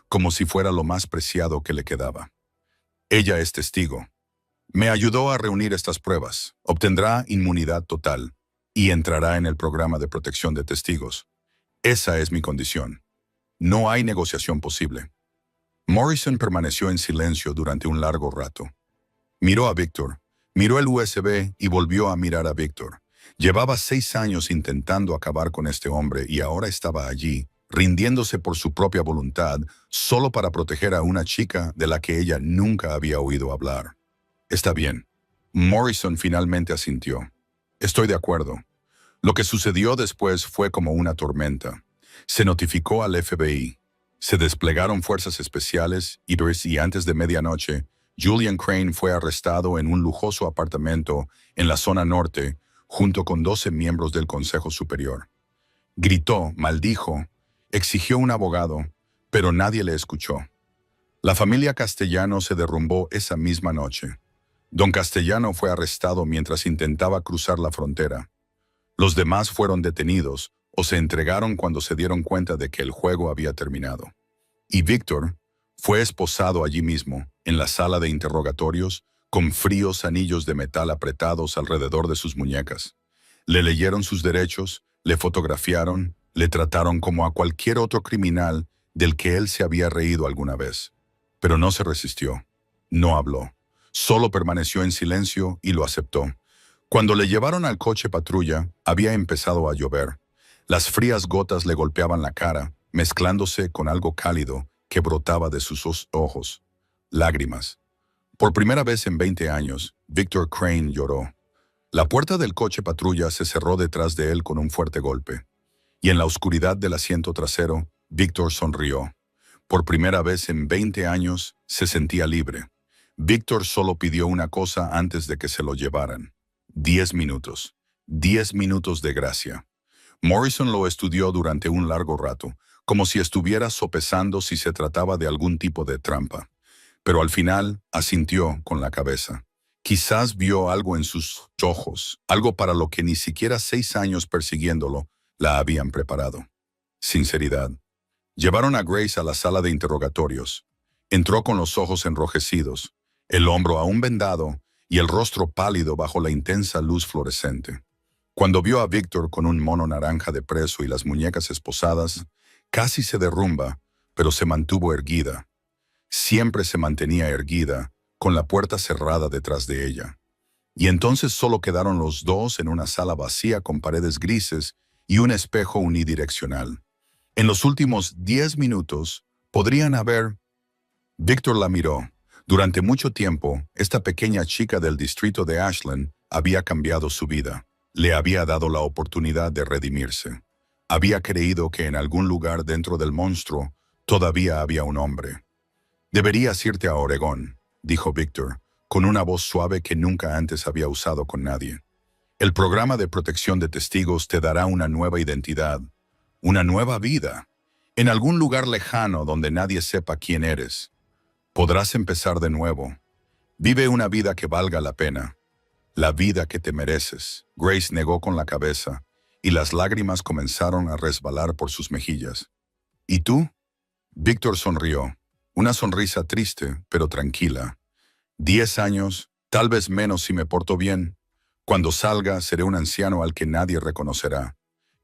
como si fuera lo más preciado que le quedaba. Ella es testigo. Me ayudó a reunir estas pruebas, obtendrá inmunidad total y entrará en el programa de protección de testigos. Esa es mi condición. No hay negociación posible. Morrison permaneció en silencio durante un largo rato. Miró a Victor, miró el USB y volvió a mirar a Victor. Llevaba 6 años intentando acabar con este hombre y ahora estaba allí, rindiéndose por su propia voluntad, solo para proteger a una chica de la que ella nunca había oído hablar. Está bien. Morrison finalmente asintió. Estoy de acuerdo. Lo que sucedió después fue como una tormenta. Se notificó al FBI. Se desplegaron fuerzas especiales y antes de medianoche, Julian Crane fue arrestado en un lujoso apartamento en la zona norte junto con 12 miembros del Consejo Superior. Gritó, maldijo, exigió un abogado, pero nadie le escuchó. La familia Castellano se derrumbó esa misma noche. Don Castellano fue arrestado mientras intentaba cruzar la frontera. Los demás fueron detenidos o se entregaron cuando se dieron cuenta de que el juego había terminado. Y Victor fue esposado allí mismo, en la sala de interrogatorios, con fríos anillos de metal apretados alrededor de sus muñecas. Le leyeron sus derechos, le fotografiaron, le trataron como a cualquier otro criminal del que él se había reído alguna vez. Pero no se resistió. No habló. Solo permaneció en silencio y lo aceptó. Cuando le llevaron al coche patrulla, había empezado a llover. Las frías gotas le golpeaban la cara, mezclándose con algo cálido que brotaba de sus ojos. Lágrimas. Por primera vez en 20 años, Victor Crane lloró. La puerta del coche patrulla se cerró detrás de él con un fuerte golpe. Y en la oscuridad del asiento trasero, Victor sonrió. Por primera vez en 20 años, se sentía libre. Victor solo pidió una cosa antes de que se lo llevaran. 10 minutos. 10 minutos de gracia. Morrison lo estudió durante un largo rato, como si estuviera sopesando si se trataba de algún tipo de trampa. Pero al final asintió con la cabeza. Quizás vio algo en sus ojos, algo para lo que ni siquiera 6 años persiguiéndolo la habían preparado. Sinceridad. Llevaron a Grace a la sala de interrogatorios. Entró con los ojos enrojecidos, el hombro aún vendado y el rostro pálido bajo la intensa luz fluorescente. Cuando vio a Victor con un mono naranja de preso y las muñecas esposadas, casi se derrumba, pero se mantuvo erguida. Siempre se mantenía erguida, con la puerta cerrada detrás de ella. Y entonces solo quedaron los dos en una sala vacía con paredes grises y un espejo unidireccional. En los últimos 10 minutos podrían haber... Víctor la miró. Durante mucho tiempo, esta pequeña chica del distrito de Ashland había cambiado su vida. Le había dado la oportunidad de redimirse. Había creído que en algún lugar dentro del monstruo todavía había un hombre. «Deberías irte a Oregón», dijo Víctor, con una voz suave que nunca antes había usado con nadie. «El programa de protección de testigos te dará una nueva identidad, una nueva vida, en algún lugar lejano donde nadie sepa quién eres. Podrás empezar de nuevo. Vive una vida que valga la pena. La vida que te mereces». Grace negó con la cabeza, y las lágrimas comenzaron a resbalar por sus mejillas. «¿Y tú?» Víctor sonrió, una sonrisa triste, pero tranquila. 10 años, tal vez menos si me porto bien. Cuando salga, seré un anciano al que nadie reconocerá.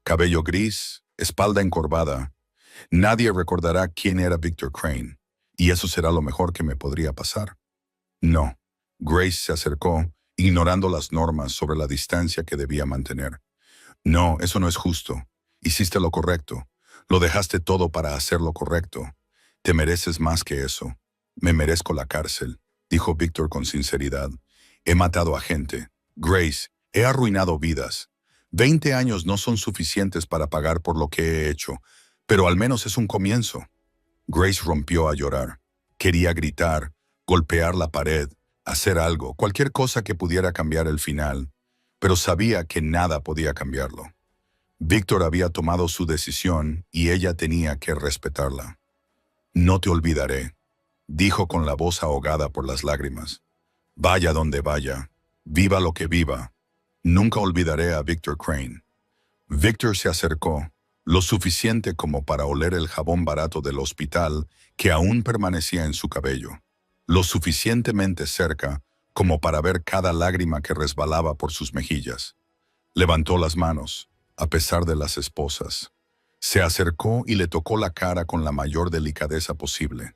Cabello gris, espalda encorvada. Nadie recordará quién era Victor Crane, y eso será lo mejor que me podría pasar. No. Grace se acercó, ignorando las normas sobre la distancia que debía mantener. No, eso no es justo. Hiciste lo correcto. Lo dejaste todo para hacer lo correcto. Te mereces más que eso. Me merezco la cárcel, dijo Víctor con sinceridad. He matado a gente. Grace, he arruinado vidas. 20 años no son suficientes para pagar por lo que he hecho, pero al menos es un comienzo. Grace rompió a llorar. Quería gritar, golpear la pared, hacer algo, cualquier cosa que pudiera cambiar el final, pero sabía que nada podía cambiarlo. Víctor había tomado su decisión y ella tenía que respetarla. «No te olvidaré», dijo con la voz ahogada por las lágrimas. «Vaya donde vaya, viva lo que viva, nunca olvidaré a Victor Crane». Víctor se acercó, lo suficiente como para oler el jabón barato del hospital que aún permanecía en su cabello, lo suficientemente cerca como para ver cada lágrima que resbalaba por sus mejillas. Levantó las manos, a pesar de las esposas. Se acercó y le tocó la cara con la mayor delicadeza posible.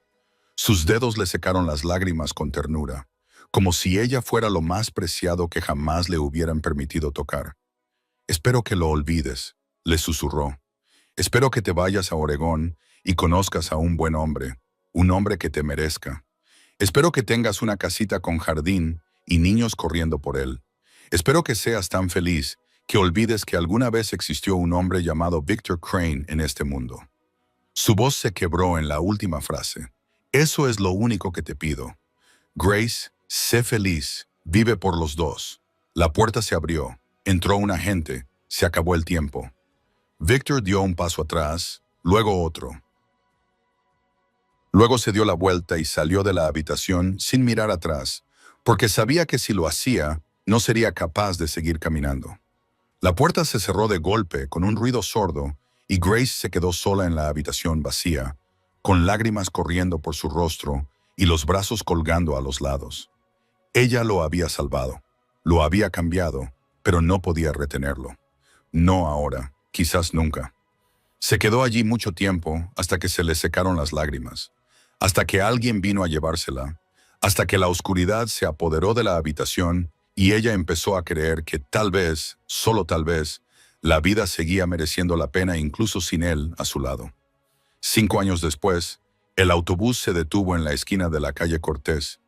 Sus dedos le secaron las lágrimas con ternura, como si ella fuera lo más preciado que jamás le hubieran permitido tocar. «Espero que lo olvides», le susurró. «Espero que te vayas a Oregón y conozcas a un buen hombre, un hombre que te merezca. Espero que tengas una casita con jardín y niños corriendo por él. Espero que seas tan feliz que olvides que alguna vez existió un hombre llamado Victor Crane en este mundo». Su voz se quebró en la última frase. «Eso es lo único que te pido. Grace, sé feliz, vive por los dos». La puerta se abrió, entró un agente, se acabó el tiempo. Victor dio un paso atrás, luego otro. Luego se dio la vuelta y salió de la habitación sin mirar atrás, porque sabía que si lo hacía, no sería capaz de seguir caminando. La puerta se cerró de golpe con un ruido sordo y Grace se quedó sola en la habitación vacía, con lágrimas corriendo por su rostro y los brazos colgando a los lados. Ella lo había salvado, lo había cambiado, pero no podía retenerlo. No ahora, quizás nunca. Se quedó allí mucho tiempo hasta que se le secaron las lágrimas, hasta que alguien vino a llevársela, hasta que la oscuridad se apoderó de la habitación y ella empezó a creer que tal vez, solo tal vez, la vida seguía mereciendo la pena incluso sin él a su lado. 5 años después, el autobús se detuvo en la esquina de la calle Cortés,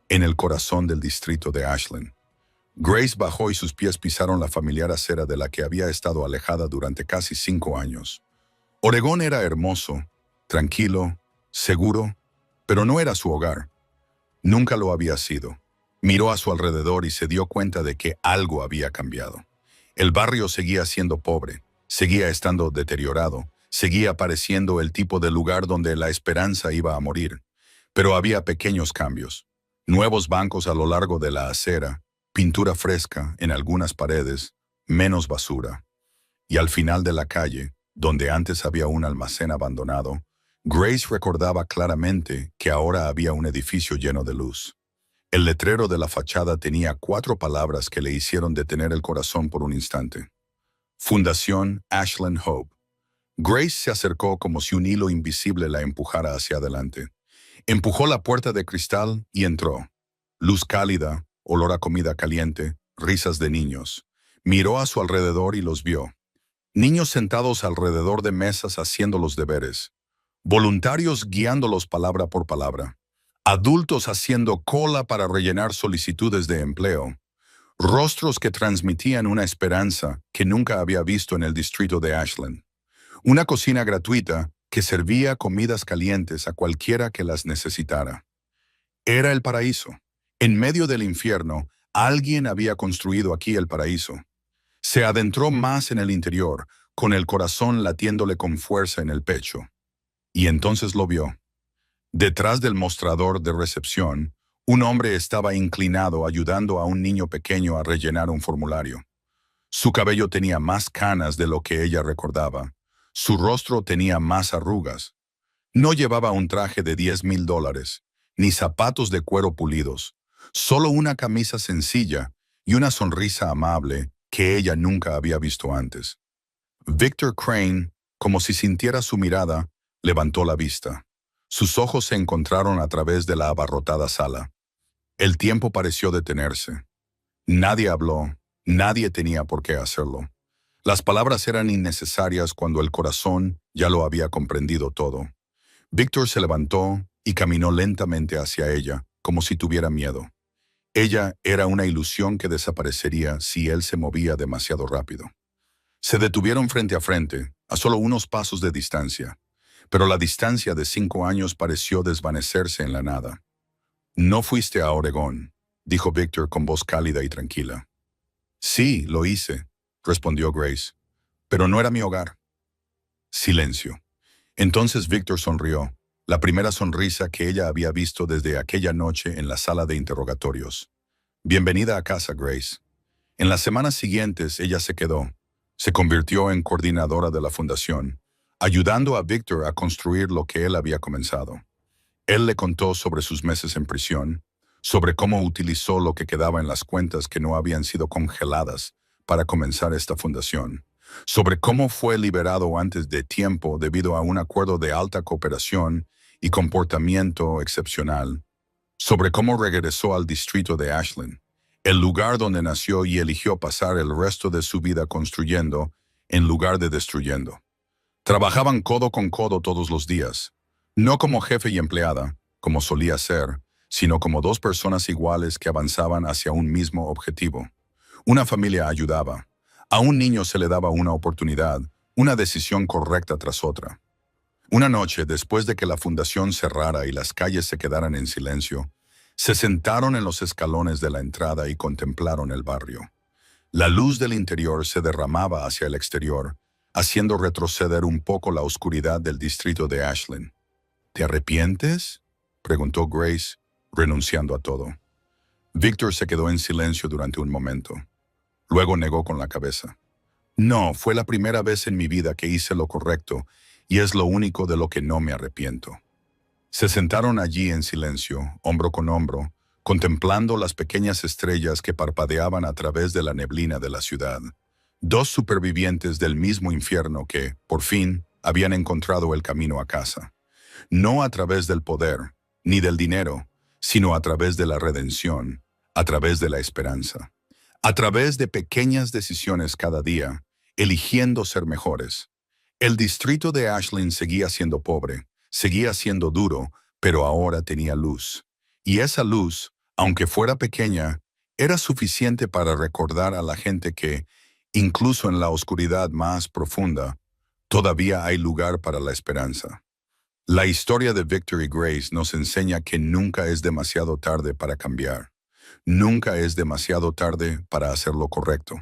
en el corazón del distrito de Ashland. Grace bajó y sus pies pisaron la familiar acera de la que había estado alejada durante casi 5 años. Oregón era hermoso, tranquilo, seguro, pero no era su hogar. Nunca lo había sido. Miró a su alrededor y se dio cuenta de que algo había cambiado. El barrio seguía siendo pobre, seguía estando deteriorado, seguía pareciendo el tipo de lugar donde la esperanza iba a morir. Pero había pequeños cambios. Nuevos bancos a lo largo de la acera, pintura fresca en algunas paredes, menos basura. Y al final de la calle, donde antes había un almacén abandonado, Grace recordaba claramente que ahora había un edificio lleno de luz. El letrero de la fachada tenía 4 palabras que le hicieron detener el corazón por un instante. Fundación Ashland Hope. Grace se acercó como si un hilo invisible la empujara hacia adelante. Empujó la puerta de cristal y entró. Luz cálida, olor a comida caliente, risas de niños. Miró a su alrededor y los vio. Niños sentados alrededor de mesas haciendo los deberes. Voluntarios guiándolos palabra por palabra. Adultos haciendo cola para rellenar solicitudes de empleo. Rostros que transmitían una esperanza que nunca había visto en el distrito de Ashland. Una cocina gratuita que servía comidas calientes a cualquiera que las necesitara. Era el paraíso. En medio del infierno, alguien había construido aquí el paraíso. Se adentró más en el interior, con el corazón latiéndole con fuerza en el pecho. Y entonces lo vio. Detrás del mostrador de recepción, un hombre estaba inclinado ayudando a un niño pequeño a rellenar un formulario. Su cabello tenía más canas de lo que ella recordaba. Su rostro tenía más arrugas. No llevaba un traje de $10,000, ni zapatos de cuero pulidos, solo una camisa sencilla y una sonrisa amable que ella nunca había visto antes. Victor Crane, como si sintiera su mirada, levantó la vista. Sus ojos se encontraron a través de la abarrotada sala. El tiempo pareció detenerse. Nadie habló, nadie tenía por qué hacerlo. Las palabras eran innecesarias cuando el corazón ya lo había comprendido todo. Victor se levantó y caminó lentamente hacia ella, como si tuviera miedo. Ella era una ilusión que desaparecería si él se movía demasiado rápido. Se detuvieron frente a frente, a solo unos pasos de distancia, pero la distancia de 5 años pareció desvanecerse en la nada. «No fuiste a Oregón», dijo Victor con voz cálida y tranquila. «Sí, lo hice», respondió Grace, «pero no era mi hogar». Silencio. Entonces Victor sonrió, la primera sonrisa que ella había visto desde aquella noche en la sala de interrogatorios. «Bienvenida a casa, Grace». En las semanas siguientes ella se quedó. Se convirtió en coordinadora de la fundación, ayudando a Victor a construir lo que él había comenzado. Él le contó sobre sus meses en prisión, sobre cómo utilizó lo que quedaba en las cuentas que no habían sido congeladas para comenzar esta fundación, sobre cómo fue liberado antes de tiempo debido a un acuerdo de alta cooperación y comportamiento excepcional, sobre cómo regresó al distrito de Ashland, el lugar donde nació y eligió pasar el resto de su vida construyendo en lugar de destruyendo. Trabajaban codo con codo todos los días, no como jefe y empleada, como solía ser, sino como dos personas iguales que avanzaban hacia un mismo objetivo. Una familia ayudaba. A un niño se le daba una oportunidad, una decisión correcta tras otra. Una noche, después de que la fundación cerrara y las calles se quedaran en silencio, se sentaron en los escalones de la entrada y contemplaron el barrio. La luz del interior se derramaba hacia el exterior, haciendo retroceder un poco la oscuridad del distrito de Ashland. «¿Te arrepientes?», preguntó Grace, renunciando a todo. Victor se quedó en silencio durante un momento. Luego negó con la cabeza. «No, fue la primera vez en mi vida que hice lo correcto y es lo único de lo que no me arrepiento». Se sentaron allí en silencio, hombro con hombro, contemplando las pequeñas estrellas que parpadeaban a través de la neblina de la ciudad. Dos supervivientes del mismo infierno que, por fin, habían encontrado el camino a casa. No a través del poder, ni del dinero, sino a través de la redención, a través de la esperanza. A través de pequeñas decisiones cada día, eligiendo ser mejores. El distrito de Ashland seguía siendo pobre, seguía siendo duro, pero ahora tenía luz. Y esa luz, aunque fuera pequeña, era suficiente para recordar a la gente que, incluso en la oscuridad más profunda, todavía hay lugar para la esperanza. La historia de Victor y Grace nos enseña que nunca es demasiado tarde para cambiar. Nunca es demasiado tarde para hacer lo correcto.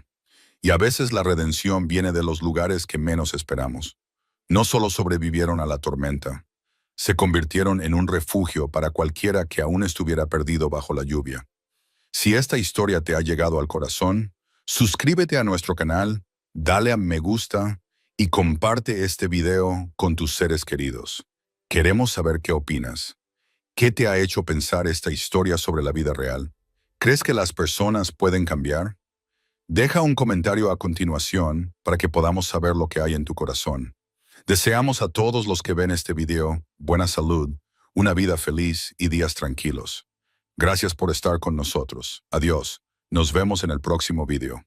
Y a veces la redención viene de los lugares que menos esperamos. No solo sobrevivieron a la tormenta, se convirtieron en un refugio para cualquiera que aún estuviera perdido bajo la lluvia. Si esta historia te ha llegado al corazón, suscríbete a nuestro canal, dale a me gusta y comparte este video con tus seres queridos. Queremos saber qué opinas. ¿Qué te ha hecho pensar esta historia sobre la vida real? ¿Crees que las personas pueden cambiar? Deja un comentario a continuación para que podamos saber lo que hay en tu corazón. Deseamos a todos los que ven este video buena salud, una vida feliz y días tranquilos. Gracias por estar con nosotros. Adiós. Nos vemos en el próximo vídeo.